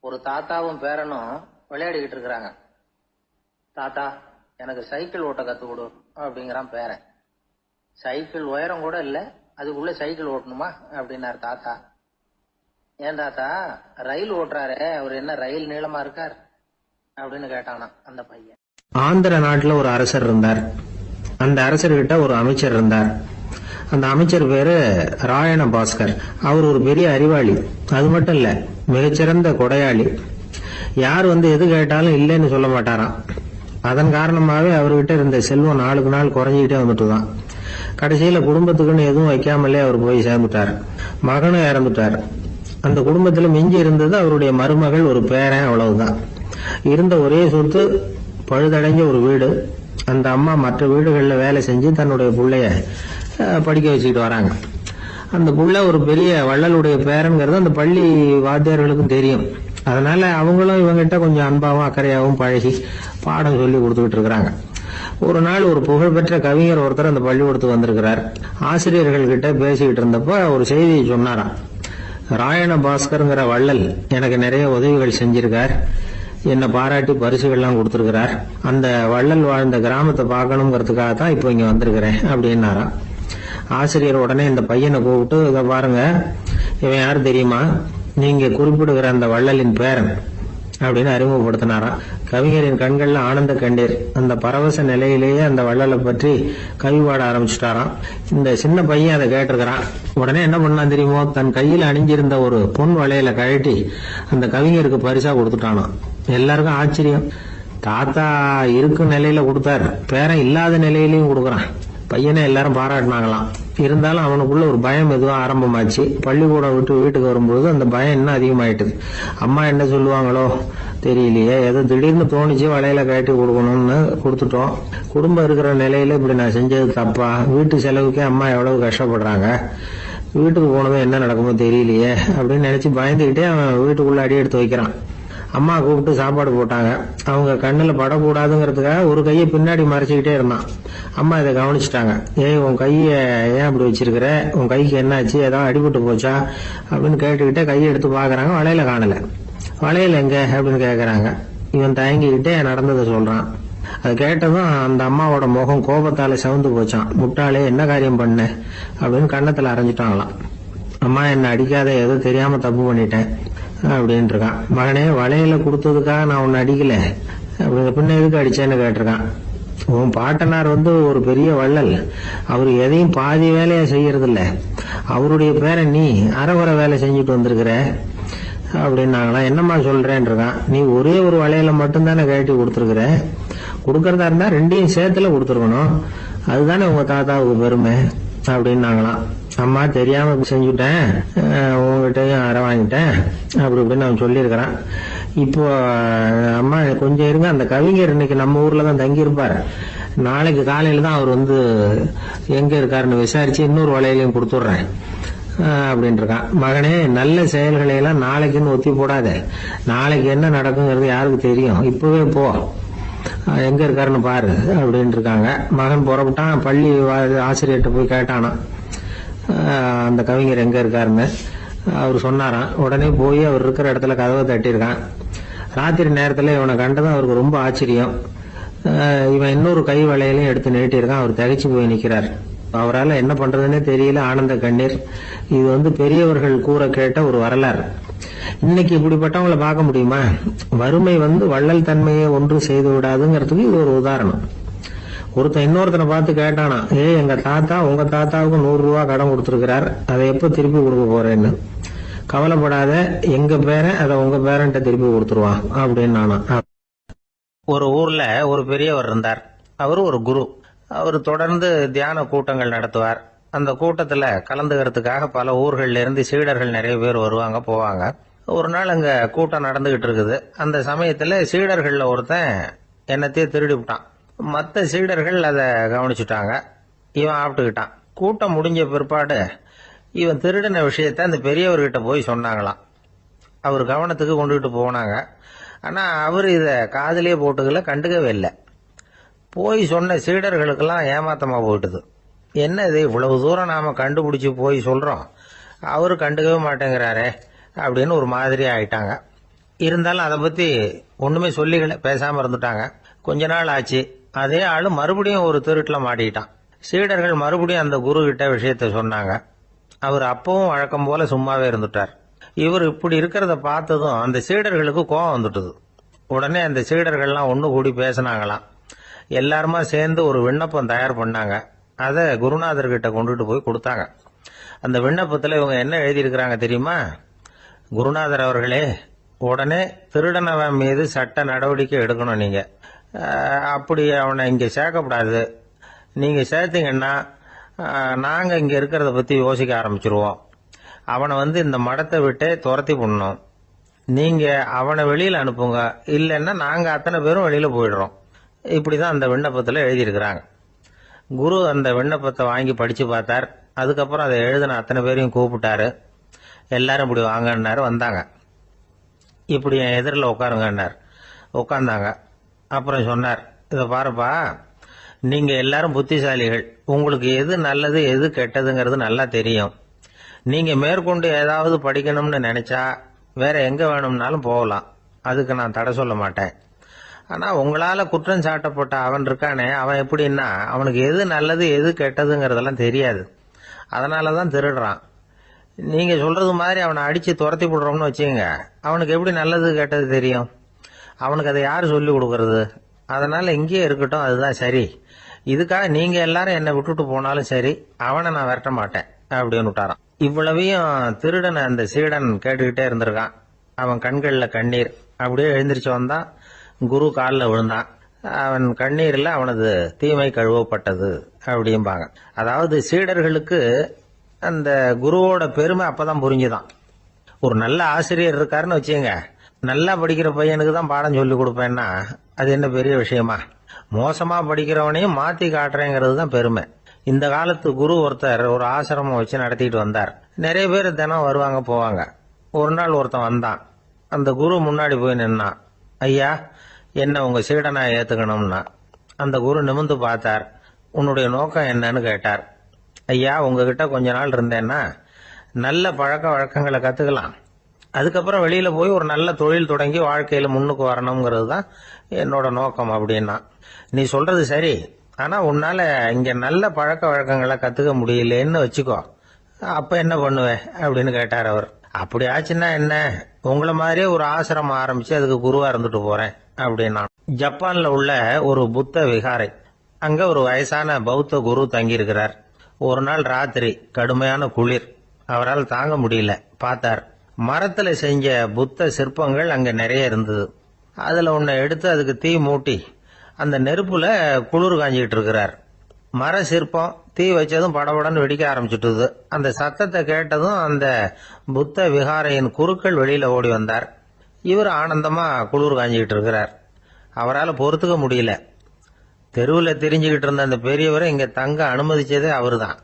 ஒரு தாத்தாவும் பேரனும் விளையாடிக்கிட்டு இருக்கிறாங்க. தாத்தா, எனக்கு சைக்கிள் ஓட்ட கத்து கொடு அப்படிங்கிறான் பேரன். சைக்கிள் உயரம் கூட இல்ல, அதுக்குள்ள சைக்கிள் ஓட்டணுமா அப்படின்னாரு தாத்தா. ஏன் தாத்தா, ரயில் ஓட்டுறாரு, அவர் என்ன ரயில் நீளமா இருக்கார் அப்படின்னு கேட்டானா அந்த பையன். ஆந்திர நாட்டுல ஒரு அரசர் இருந்தார். அந்த அரசர்கிட்ட ஒரு அமைச்சர் இருந்தார். அந்த அமைச்சர் பேரு ராயண பாஸ்கர். அவர் ஒரு பெரிய அறிவாளி. அது மட்டும் இல்ல, மிகச்சிறந்த கொடையாளி. யார் எது கேட்டாலும் இல்லைன்னு சொல்ல மாட்டாராம். அதன் காரணமாவே அவர்கிட்ட இருந்த செல்வம் நாளுக்கு நாள் குறைஞ்சிக்கிட்டே வந்துட்டுதான். கடைசியில குடும்பத்துக்குன்னு எதுவும் வைக்காமலே அவர் போய் சேர்ந்துட்டார். மகனும் இறந்துட்டார். அந்த குடும்பத்துல மிஞ்சி இருந்தது அவருடைய மருமகள், ஒரு பேரன், அவ்வளவுதான். இருந்த ஒரே சொத்து பழுதடைஞ்ச ஒரு வீடு. அந்த அம்மா மற்ற வீடுகள்ல வேலை செஞ்சு தன்னுடைய பிள்ளைய படிக்க வச்சுக்கிட்டு வராங்க. அந்த புள்ள ஒரு பெரிய வள்ளலுடைய பேரன்கிறது அந்த பள்ளி வாத்தியார்களுக்கும் தெரியும். அதனால அவங்களும் இவங்கிட்ட கொஞ்சம் அன்பாவும் அக்கறையாவும் பழகி பாடம் சொல்லி கொடுத்துக்கிட்டு இருக்கிறாங்க. ஒரு நாள் ஒரு புகழ்பெற்ற கவிஞர் ஒருத்தர் அந்த பள்ளிக்கூடத்துக்கு வந்திருக்கிறார். ஆசிரியர்கள் கிட்ட பேசிக்கிட்டு இருந்தப்ப ஒரு செய்தியை சொன்னாராம். ராயண பாஸ்கர்ங்கிற வள்ளல் எனக்கு நிறைய உதவிகள் செஞ்சிருக்கார், என்னை பாராட்டி பரிசுகள்லாம் கொடுத்திருக்கிறார். அந்த வள்ளல் வாழ்ந்த கிராமத்தை பார்க்கணுங்கிறதுக்காக தான் இப்போ இங்க வந்திருக்கிறேன் அப்படின்னாராம். ஆசிரியர் உடனே இந்த பையனை கூப்பிட்டு, இதை பாருங்க, இவன் யாரு தெரியுமா, நீங்க குறிப்பிடுகிற அந்த வள்ளலின் பேரன் அப்படின்னு அறிமுகப்படுத்தினாராம். கவிஞரின் கண்கள்ல ஆனந்த கண்டீர். அந்த பரவச நிலையிலேயே அந்த வள்ளலை பற்றி கவி பாட ஆரம்பிச்சுட்டாராம். இந்த சின்ன பையன் அதை கேட்டிருக்கிறான். உடனே என்ன பண்ணான் தெரியுமோ, தன் கையில் அணிஞ்சிருந்த ஒரு பொன் வளையல கழட்டி அந்த கவிஞருக்கு பரிசா கொடுத்துட்டானாம். எல்லாருக்கும் ஆச்சரியம். தாத்தா இருக்கும் நிலையில கொடுத்தாரு, பேரன் இல்லாத நிலையிலையும் கொடுக்கறான். பையனை எல்லாரும் பாராட்டினாங்களாம். இருந்தாலும் அவனுக்குள்ள ஒரு பயம் எதுவும் ஆரம்பமாச்சு. பள்ளிக்கூடம் விட்டு வீட்டுக்கு வரும்போது அந்த பயம் இன்னும் அதிகமாயிட்டுது. அம்மா என்ன சொல்லுவாங்களோ தெரியலையே, ஏதோ திடீர்னு தோணிச்சு வளையல கட்டி கொடுக்கணும்னு கொடுத்துட்டோம். குடும்பம் இருக்கிற நிலையில இப்படி நான் செஞ்சது தப்பா, வீட்டு செலவுக்கே அம்மா எவ்வளவு கஷ்டப்படுறாங்க, வீட்டுக்கு போனதும் என்ன நடக்குமோ தெரியலையே அப்படின்னு நினைச்சு பயந்துகிட்டே அவன் வீட்டுக்குள்ள அடி எடுத்து வைக்கிறான். அம்மா கூப்பிட்டு சாப்பாடு போட்டாங்க. அவங்க கண்ணுல படக்கூடாதுங்கிறதுக்காக ஒரு கையை பின்னாடி மறைச்சுக்கிட்டே இருந்தான். அம்மா இதை கவனிச்சுட்டாங்க. ஏய், உன் கைய ஏன் அப்படி வச்சிருக்கிற, உன் கைக்கு என்னாச்சு, ஏதாவது அடிபட்டு போச்சா அப்படின்னு கேட்டுக்கிட்டே கையை எடுத்து பாக்குறாங்க. வளையல காணல. வளையல் எங்க அப்படின்னு கேக்குறாங்க. இவன் தயங்கிக்கிட்டே நடந்ததை சொல்றான். அதை கேட்டதும் அந்த அம்மாவோட முகம் கோபத்தால செவந்து போச்சான். முட்டாளே, என்ன காரியம் பண்ண அப்படின்னு கன்னத்துல அரைஞ்சிட்டாங்களாம். அம்மா, என்ன அடிக்காத, ஏதோ தெரியாம தப்பு பண்ணிட்டேன் அப்படின்னு இருக்கான். மகனே, வளையல கொடுத்ததுக்காக நான் உன்னை அடிக்கல, அப்படி பின்ன எதுக்கு அடிச்சேன்னு கேட்டிருக்கான். உன் பாட்டனார் ஒரு பெரிய வள்ளல், அவரு எதையும் பாதி வேலையா செய்யறது இல்ல, அவருடைய பேரை நீ அரைகுறை வேலை செஞ்சுட்டு வந்திருக்கிற அப்படின்னாங்களாம். என்னம்மா சொல்றேன் இருக்கான். நீ ஒரே ஒரு வளையல மட்டும்தானே கழட்டி கொடுத்துருக்குற, கொடுக்கறதா இருந்தா ரெண்டையும் சேர்த்துல கொடுத்துருக்கணும், அதுதானே உங்க தாத்தாவுக்கு பெருமை அப்படின்னாங்களாம். அம்மா, தெரியாம செஞ்சுட்டேன், உங்ககிட்டயும் அரை வாங்கிட்டேன் அப்படி இப்படின்னு அவன் சொல்லியிருக்கிறான். இப்போ அம்மா கொஞ்சம் இருங்க, அந்த கவிஞர் இன்னைக்கு நம்ம ஊர்ல தான் தங்கி இருப்பார், நாளைக்கு காலையில தான் அவர் எங்க இருக்காருன்னு விசாரிச்சு இன்னொரு வளையலையும் கொடுத்துட்றேன் அப்படின்னு இருக்கான். மகனே, நல்ல செயல்களை எல்லாம் நாளைக்குன்னு ஒத்தி போடாத, நாளைக்கு என்ன நடக்குங்கிறது யாருக்கு தெரியும், இப்பவே போ, எங்க இருக்காருன்னு பாரு அப்படின்னு இருக்காங்க. மகன் புறப்பட்டான். பள்ளி ஆசிரியர்கிட்ட போய் கேட்டானா அந்த கவிஞர் எங்க இருக்காருன்னு. அவர் சொன்னாராம். உடனே போய் அவர் இருக்கிற இடத்துல கதவை தட்டியிருக்கான். ராத்திரி நேரத்துல இவனை கண்டதும் அவருக்கு ரொம்ப ஆச்சரியம். இவன் இன்னொரு கை வளையலையும் எடுத்து நீட்டியிருக்கான். அவர் திகைச்சு போய் நிக்கிறார். அவரால் என்ன பண்றதுன்னே தெரியல, ஆனந்த கண்ணீர். இது பெரியவர்கள் கூற கேட்ட ஒரு வரலாறு. இன்னைக்கு இப்படிப்பட்டவங்களை பார்க்க முடியுமா? வறுமை வள்ளல் தன்மையை ஒன்று செய்து விடாதுங்கிறதுக்கு இது ஒரு உதாரணம். ஒருத்தன் இன்னொருத்தனை பார்த்து கேட்டானா, எங்க தாத்தா உங்க தாத்தாவுக்கு 100 ரூபாய் கடன் கொடுத்திருக்கிறார், அதை எப்ப திருப்பி கொடுக்க போறேன்னு. கவலைப்படாத, எங்க பேரன் அதை உங்க பேரன்ட்ட திருப்பி கொடுத்துருவான் அப்படின்னு நானா. ஒரு ஊர்ல ஒரு பெரியவர் இருந்தார். அவர் ஒரு குரு. அவர் தொடர்ந்து தியான கூட்டங்கள் நடத்துவார். அந்த கூட்டத்துல கலந்துக்கிறதுக்காக பல ஊர்கள்ல இருந்து சீடர்கள் நிறைய பேர் வருவாங்க போவாங்க. ஒரு நாள் அங்க கூட்டம் நடந்துகிட்டு இருக்குது. அந்த சமயத்துல சீடர்கள்ல ஒருத்தன் என்னத்தையே திருடி விட்டான். மற்ற சீடர்கள் அதை கவனிச்சுட்டாங்க. இவன் ஆப்பிட்டுக்கிட்டான். கூட்டம் முடிஞ்ச பிற்பாடு இவன் திருடின விஷயத்த அந்த பெரியவர்கிட்ட போய் சொன்னாங்களாம். அவர் கவனத்துக்கு கொண்டுகிட்டு போனாங்க. ஆனா அவர் இத காதலியே போட்டுக்கல, கண்டுக்கவே இல்லை. போய் சொன்ன சீடர்களுக்கெல்லாம் ஏமாத்தமா போயிட்டுது. என்ன இது, இவ்வளவு தூரம் நாம கண்டுபிடிச்சு போய் சொல்றோம், அவரு கண்டுக்கவே மாட்டேங்கிறாரே அப்படின்னு ஒரு மாதிரி ஆயிட்டாங்க. இருந்தாலும் அதை பத்தி ஒண்ணுமே சொல்லிக்கல, பேசாம இருந்துட்டாங்க. கொஞ்ச நாள் ஆச்சு. அதே ஆளு மறுபடியும் ஒரு திருட்டுல மாட்டிக்கிட்டான். சீடர்கள் மறுபடியும் அந்த குரு கிட்ட விஷயத்த சொன்னாங்க. அவர் அப்பவும் வழக்கம் போல சும்மாவே இருந்துட்டார். இவர் இப்படி இருக்கிறத பார்த்ததும் அந்த சீடர்களுக்கு கோபம் வந்துட்டுது. உடனே அந்த சீடர்கள்லாம் ஒண்ணு கூடி பேசினாங்களாம். எல்லாருமா சேர்ந்து ஒரு விண்ணப்பம் தயார் பண்ணாங்க. அதை குருநாதர்கிட்ட கொண்டுட்டு போய் கொடுத்தாங்க. அந்த விண்ணப்பத்துல இவங்க என்ன எழுதியிருக்கிறாங்க தெரியுமா? குருநாதர் அவர்களே, உடனே திருடனவன் மீது சட்ட நடவடிக்கை எடுக்கணும். நீங்க அப்படி அவனை இங்க சேர்க்கப்படாது. நீங்க சேர்த்தீங்கன்னா நாங்க இங்க இருக்கிறத பத்தி யோசிக்க ஆரம்பிச்சிருவோம். அவனை இந்த மடத்தை விட்டே துரத்தி பண்ணணும். நீங்க அவனை வெளியில அனுப்புங்க, இல்லைன்னா நாங்க அத்தனை பேரும் வெளியில போயிடுறோம். இப்படிதான் அந்த விண்ணப்பத்துல எழுதியிருக்கிறாங்க. குரு அந்த விண்ணப்பத்தை வாங்கி படிச்சு பார்த்தார். அதுக்கப்புறம் அதை எழுதின அத்தனை பேரையும் கூப்பிட்டாரு. எல்லாரும் இப்படி வாங்கன்னாரு. வந்தாங்க. இப்படி என் எதிரில் உட்காருங்கன்னார். உட்கார்ந்தாங்க. அப்புறம் சொன்னார், இதை பாருப்பா, நீங்க எல்லாரும் புத்திசாலிகள். உங்களுக்கு எது நல்லது எது கெட்டதுங்கிறது நல்லா தெரியும். நீங்க மேற்கொண்டு ஏதாவது படிக்கணும்னு நினைச்சா வேற எங்க வேணும்னாலும் போகலாம். அதுக்கு நான் தடை சொல்ல மாட்டேன். ஆனா உங்களால குற்றம் சாட்டப்பட்ட அவன் இருக்கானே, அவன் எப்படின்னா அவனுக்கு எது நல்லது எது கெட்டதுங்கிறதெல்லாம் தெரியாது. அதனாலதான் திருடுறான். நீங்க சொல்றது மாதிரி அவனை அடிச்சு துரத்தி விடுறோம்னு வச்சுங்க, அவனுக்கு எப்படி நல்லது கெட்டது தெரியும்? அவனுக்கு அதை யாரு சொல்லி கொடுக்கறது? அதனால இங்கேயே இருக்கட்டும், அதுதான் சரி. இதுக்காக நீங்க எல்லாரும் என்னை விட்டுட்டு போனாலும் சரி, அவனை நான் விரட்ட மாட்டேன் அப்படின்னு விட்டாரான். இவ்வளவையும் திருடனை அந்த சீடன் கேட்டுக்கிட்டே இருந்திருக்கான். அவன் கண்கள்ல கண்ணீர். அப்படியே எழுந்திரிச்சு வந்தான். குரு காலில் விழுந்தான். அவன் கண்ணீர்ல அவனது தீமை கழுவப்பட்டது அப்படிம்பாங்க. அதாவது சீடர்களுக்கு அந்த குருவோட பெருமை அப்பதான் புரிஞ்சுதான். ஒரு நல்ல ஆசிரியர் இருக்காருன்னு வச்சுங்க, நல்லா படிக்கிற பையனுக்கு தான் பாடம் சொல்லி கொடுப்பேன்னா அது என்ன பெரிய விஷயமா? மோசமா படிக்கிறவனையும் மாத்தி காட்டுறேங்கிறது தான் பெருமை. இந்த காலத்து குரு ஒருத்தர் ஒரு ஆசிரமம் வச்சு நடத்திட்டு வந்தார். நிறைய பேர் தினம் வருவாங்க போவாங்க. ஒரு நாள் ஒருத்தன் வந்தான். அந்த குரு முன்னாடி போய் நின்னான். ஐயா, என்ன உங்க சீடனா ஏத்துக்கணும்னா. அந்த குரு நிமிர்ந்து பார்த்தார். உன்னுடைய நோக்கம் என்னன்னு கேட்டார். ஐயா, உங்ககிட்ட கொஞ்ச நாள் இருந்தேன்னா நல்ல பழக்க வழக்கங்களை கத்துக்கலாம். அதுக்கப்புறம் வெளியில போய் ஒரு நல்ல தொழில் தொடங்கி வாழ்க்கையில முன்னுக்கு வரணுங்கிறது தான் என்னோட நோக்கம் அப்படின்னா. நீ சொல்றது சரி, ஆனா உன்னால இங்க நல்ல பழக்க வழக்கங்களை கத்துக்க முடியலன்னு வச்சுக்கோ, அப்ப என்ன பண்ணுவேன் அப்படின்னு கேட்டார் அவர். அப்படி ஆச்சுன்னா என்ன, உங்களை மாதிரியே ஒரு ஆசிரமம் ஆரம்பிச்சு அதுக்கு குருவா இருந்துட்டு போறேன் அப்படின்னா. ஜப்பான்ல உள்ள ஒரு புத்த விகாரை, அங்க ஒரு வயசான பௌத்த குரு தங்கி இருக்கிறார். ஒரு நாள் ராத்திரி கடுமையான குளிர். அவரால் தாங்க முடியல. பார்த்தார், மரத்துல செஞ்ச புத்த சிற்பங்கள் அங்க நிறைய இருந்தது. அதுல ஒன்ன எடுத்து அதுக்கு தீ மூட்டி அந்த நெருப்புல குளிர் காஞ்சிட்டு இருக்கிறார். மர சிற்பம் தீ வச்சதும் படபடன்னு வெடிக்க ஆரம்பிச்சுட்டுது. அந்த சத்தத்தை கேட்டதும் அந்த புத்த விகாரையின் குருக்கள் வெளியில ஓடி வந்தார். இவர் ஆனந்தமா குளிர் காஞ்சிக்கிட்டு இருக்கிறார். அவரால் பொறுத்துக்க முடியல. தெருவில் தெரிஞ்சுக்கிட்டு இருந்த அந்த பெரியவரை இங்க தங்க அனுமதிச்சதே அவரு தான்.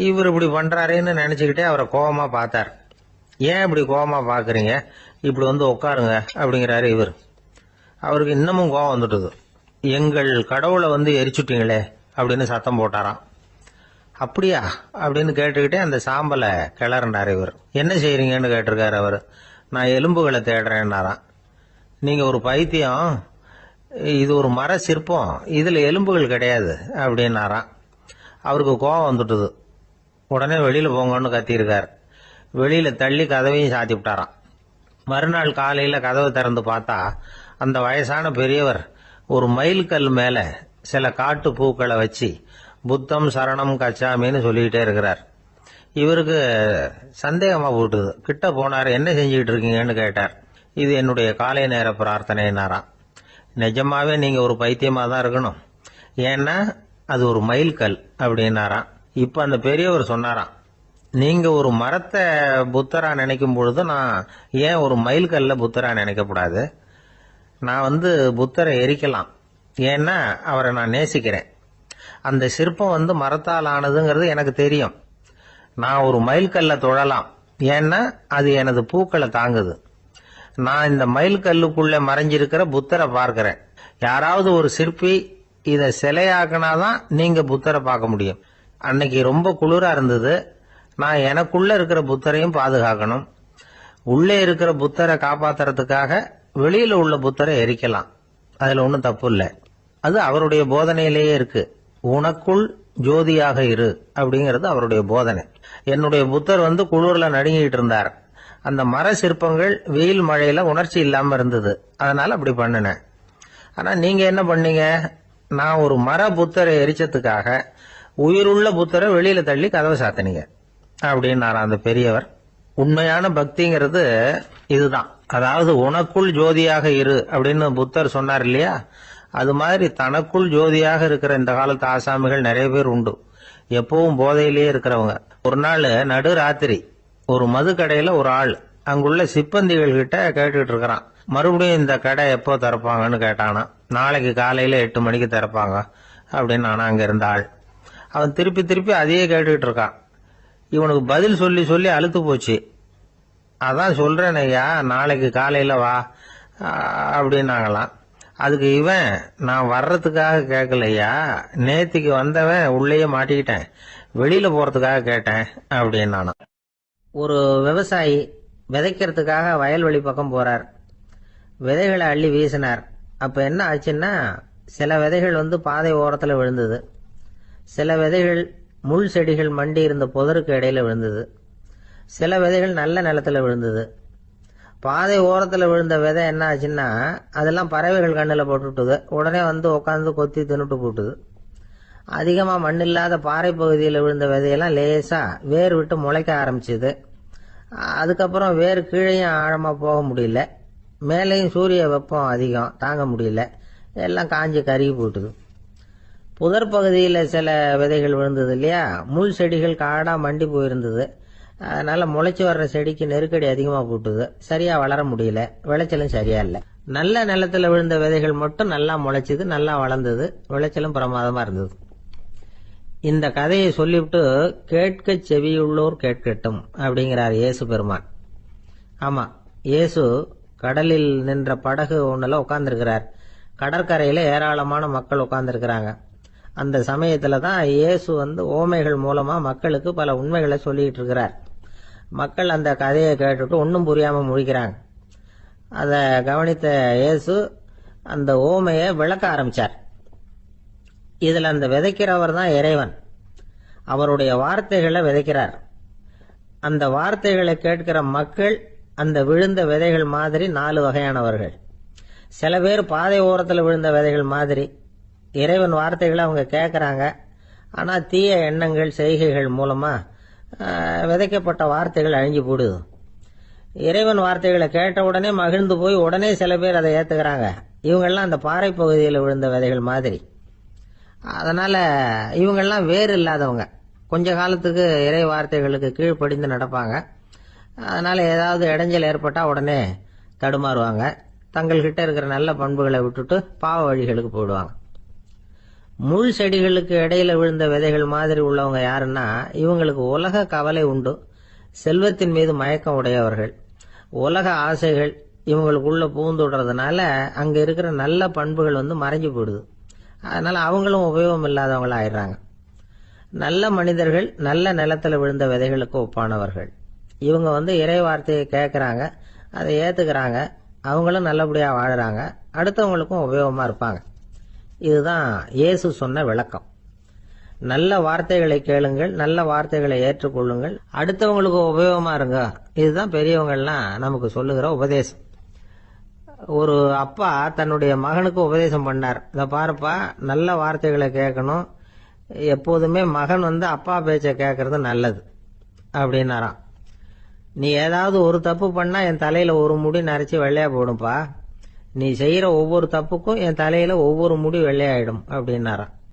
இவர் இப்படி பண்றாருன்னு நினைச்சுக்கிட்டே அவரை கோபமா பார்த்தார். ஏன் இப்படி கோபமா பாக்குறீங்க, இப்படி உட்காருங்க அப்படிங்கிறாரு இவர். அவருக்கு இன்னமும் கோபம் வந்துட்டுது. எங்கள் கடவுளை எரிச்சுட்டீங்களே அப்படின்னு சத்தம் போட்டாராம். அப்படியா அப்படின்னு கேட்டுக்கிட்டே அந்த சாம்பலை கிளறினார் இவர். என்ன செய்யறீங்கன்னு கேட்டிருக்காரு அவர். நான் எலும்புகளை தேடுறேன்னாராம். நீங்க ஒரு பைத்தியம், இது ஒரு மர சிற்பம், இதுல எலும்புகள் கிடையாது அப்படின்னாராம். அவருக்கு கோபம் வந்துட்டுது. உடனே வெளியில போங்கன்னு கத்தியிருக்காரு. வெளியில தள்ளி கதவையும் சாத்தி விட்டாராம். மறுநாள் காலையில கதவை திறந்து பார்த்தா அந்த வயசான பெரியவர் ஒரு மைல்கல் மேல சில காட்டு பூக்களை வச்சு புத்தம் சரணம் கச்சாமின்னு சொல்லிக்கிட்டே இருக்கிறார். இவருக்கு சந்தேகமா போட்டுது. கிட்ட போனார். என்ன செஞ்சுக்கிட்டு இருக்கீங்கன்னு கேட்டார். இது என்னுடைய காலை நேர பிரார்த்தனைனாராம். நிஜமாவே நீங்க ஒரு பைத்தியமா தான் இருக்கணும், ஏன்னா அது ஒரு மைல்கல் அப்படின்னாராம். இப்ப அந்த பெரியவர் சொன்னாராம், நீங்க ஒரு மரத்தை புத்தரா நினைக்கும் பொழுது நான் ஏன் ஒரு மைல்கல்ல புத்தரா நினைக்கக்கூடாது? நான் புத்தரை எரிக்கலாம், ஏன்னா அவரை நான் நேசிக்கிறேன். அந்த சிற்பம் மரத்தால் ஆனதுங்கிறது எனக்கு தெரியும். நான் ஒரு மைல்கல்ல தொழலாம், ஏன்னா அது எனது பூக்களை தாங்குது. நான் இந்த மயில் கல்லுக்குள்ள மறைஞ்சிருக்கிற புத்தரை பார்க்கிறேன். யாராவது ஒரு சிற்பி இதை சிலையாக்கினாதான் நீங்க புத்தரை பார்க்க முடியும். அன்னைக்கு ரொம்ப குளிரா இருந்தது. நான் எனக்குள்ள இருக்கிற புத்தரையும் பாதுகாக்கணும். உள்ளே இருக்கிற புத்தரை காப்பாத்துறதுக்காக வெளியில உள்ள புத்தரை எரிக்கலாம். அதுல ஒன்றும் தப்பு இல்லை. அது அவருடைய போதனையிலேயே இருக்கு. உனக்குள் ஜோதியாக இரு அப்படிங்கிறது அவருடைய போதனை. என்னுடைய புத்தர் குளிர்ல நடுங்கிட்டு இருந்தார். அந்த மர சிற்பங்கள் வெயில் மழையில உணர்ச்சி இல்லாம இருந்தது. அதனால அப்படி பண்ணினேன். ஆனா நீங்க என்ன பண்ணீங்க? நான் ஒரு மர புத்தரை எரிச்சதுக்காக உயிருள்ள புத்தரை வெளியில தள்ளி கதவை சாத்தினீங்க அப்படின்னாரா அந்த பெரியவர். உண்மையான பக்திங்கிறது இதுதான். அதாவது உனக்குள் ஜோதியாக இரு அப்படின்னு புத்தர் சொன்னார் இல்லையா, அது மாதிரி தனக்குள் ஜோதியாக இருக்கிற இந்த காலத்து ஆசாமிகள் நிறைய பேர் உண்டு. எப்பவும் போதையிலேயே இருக்கிறவங்க. ஒரு நாள் நடு ராத்திரி ஒரு மது கடையில ஒரு ஆள் அங்குள்ள சிப்பந்திகள் கிட்ட கேட்டுட்டு இருக்கிறான். மறுபடியும் இந்த கடை எப்போ திறப்பாங்கன்னு கேட்டானா. நாளைக்கு காலையில 8 மணிக்கு திறப்பாங்க அப்படின்னு நானா அங்க இருந்த ஆள். அவன் திருப்பி திருப்பி அதையே கேட்டுக்கிட்டு இருக்கான். இவனுக்கு பதில் சொல்லி சொல்லி அலுத்து போச்சு. அதான் சொல்றேன் ஐயா, நாளைக்கு காலையில வா அப்படின்னாங்களாம். அதுக்கு இவன், நான் வர்றதுக்காக கேட்கலையா, நேத்திக்கு வந்தவன் உள்ளேயே மாட்டிக்கிட்டேன், வெளியில போறதுக்காக கேட்டேன் அப்படின்னு. ஒரு விவசாயி விதைக்கிறதுக்காக வயல்வெளி பக்கம் போறார். விதைகளை அள்ளி வீசினார். அப்ப என்ன ஆச்சுன்னா, சில விதைகள் பாதை ஓரத்துல விழுந்தது. சில விதைகள் முள் செடிகள் மண்டி இருந்த புதருக்கு இடையில விழுந்தது. சில விதைகள் நல்ல நிலத்துல விழுந்தது. பாதை ஓரத்துல விழுந்த விதை என்ன ஆச்சுன்னா, அதெல்லாம் பறவைகள் கண்ணில் போட்டுட்டுது. உடனே உட்காந்து கொத்தி தின்னுட்டு போட்டுது. அதிகமா மண் இல்லாத பாறை பகுதியில் விழுந்த விதையெல்லாம் லேசா வேர் விட்டு முளைக்க ஆரம்பிச்சுது. அதுக்கப்புறம் வேர் கீழேயும் ஆழமா போக முடியல, மேலேயும் சூரிய வெப்பம் அதிகம் தாங்க முடியல, எல்லாம் காஞ்சி கருகி போட்டுது. புதர் பகுதியில் சில விதைகள் விழுந்தது இல்லையா, முள் செடிகள் காடா மண்டி போயிருந்தது. அதனால முளைச்சி வர்ற செடிக்கு நெருக்கடி அதிகமா போட்டுது, சரியா வளர முடியல, விளைச்சலும் சரியா இல்லை. நல்ல நிலத்துல விழுந்த விதைகள் மட்டும் நல்லா முளைச்சது, நல்லா வளர்ந்தது, விளைச்சலும் பிரமாதமா இருந்தது. இந்த கதையை சொல்லிவிட்டு கேட்க செவியுள்ளோர் கேட்கட்டும் அப்படிங்கிறார் இயேசு பெருமான். ஆமா, இயேசு கடலில் நின்ற படகு ஒண்ணுல உட்கார்ந்துருக்கிறார். கடற்கரையில ஏராளமான மக்கள் உட்கார்ந்துருக்கிறாங்க. அந்த சமயத்துல தான் இயேசு ஓமைகள் மூலமா மக்களுக்கு பல உண்மைகளை சொல்லிட்டு இருக்கிறார். மக்கள் அந்த கதையை கேட்டுட்டு ஒன்னும் புரியாம முழிக்கிறாங்க. அத கவனித்த இயேசு அந்த ஓமையை விளக்க ஆரம்பிச்சார். இதுல அந்த விதைக்கிறவர் தான் இறைவன். அவருடைய வார்த்தைகளை விதைக்கிறார். அந்த வார்த்தைகளை கேட்கிற மக்கள் அந்த விழுந்த விதைகள் மாதிரி 4 வகையானவர்கள். சில பேர் பாதை ஓரத்தில் விழுந்த விதைகள் மாதிரி. இறைவன் வார்த்தைகளை அவங்க கேட்கறாங்க. ஆனா தீய எண்ணங்கள் செய்கைகள் மூலமா விதைக்கப்பட்ட வார்த்தைகள் அழிஞ்சு போடுது. இறைவன் வார்த்தைகளை கேட்ட உடனே மகிழ்ந்து போய் உடனே சில பேர் அதை ஏத்துக்கிறாங்க. இவங்கெல்லாம் அந்த பாறை பகுதியில் விழுந்த விதைகள் மாதிரி. அதனால இவங்கெல்லாம் வேறு இல்லாதவங்க. கொஞ்ச காலத்துக்கு இறை வார்த்தைகளுக்கு கீழ்ப்படிந்து நடப்பாங்க. அதனால ஏதாவது இடைஞ்சல் ஏற்பட்டா உடனே தடுமாறுவாங்க. தங்கள்கிட்ட இருக்கிற நல்ல பண்புகளை விட்டுட்டு பாவ வழிகளுக்கு போயிடுவாங்க. முள் செடிகளுக்கு இடையில விழுந்த விதைகள் மாதிரி உள்ளவங்க யாருன்னா, இவங்களுக்கு உலக கவலை உண்டு, செல்வத்தின் மீது மயக்கம் உடையவர்கள். உலக ஆசைகள் இவங்களுக்குள்ள பூந்துடுறதுனால அங்க இருக்கிற நல்ல பண்புகள் மறைஞ்சு போயிடுது. அதனால அவங்களும் உபயோகம் இல்லாதவங்களா ஆயிடுறாங்க. நல்ல மனிதர்கள் நல்ல நிலத்துல விழுந்த விதைகளுக்கு ஒப்பானவர்கள். இவங்க இறை வார்த்தையை கேட்கறாங்க, அதை ஏத்துக்கிறாங்க, அவங்களும் நல்லபடியா வாழறாங்க, அடுத்தவங்களுக்கும் உபயோகமா இருப்பாங்க. இதுதான் இயேசு சொன்ன விளக்கம். நல்ல வார்த்தைகளை கேளுங்கள், நல்ல வார்த்தைகளை ஏற்றுக்கொள்ளுங்கள், அடுத்தவங்களுக்கு உபயோகமா இருங்க. இதுதான் பெரியவங்கள்லாம் நமக்கு சொல்லுகிற உபதேசம். ஒரு அப்பா தன்னுடைய மகனுக்கு உபதேசம் பண்ணார். இத பாருப்பா, நல்ல வார்த்தைகளை கேட்கணும், எப்போதுமே மகன் அப்பா பேச்ச கேட்கறது நல்லது அப்படின்னாராம். நீ ஏதாவது ஒரு தப்பு பண்ணா என் தலையில ஒரு முடி நரைச்சி வெள்ளையா போடும்பா, நீ செய்யற ஒவ்வொரு தப்புக்கும் என் தலையில ஒவ்வொரு முடி வெள்ளையாயிடும் அப்படின்னாராம்.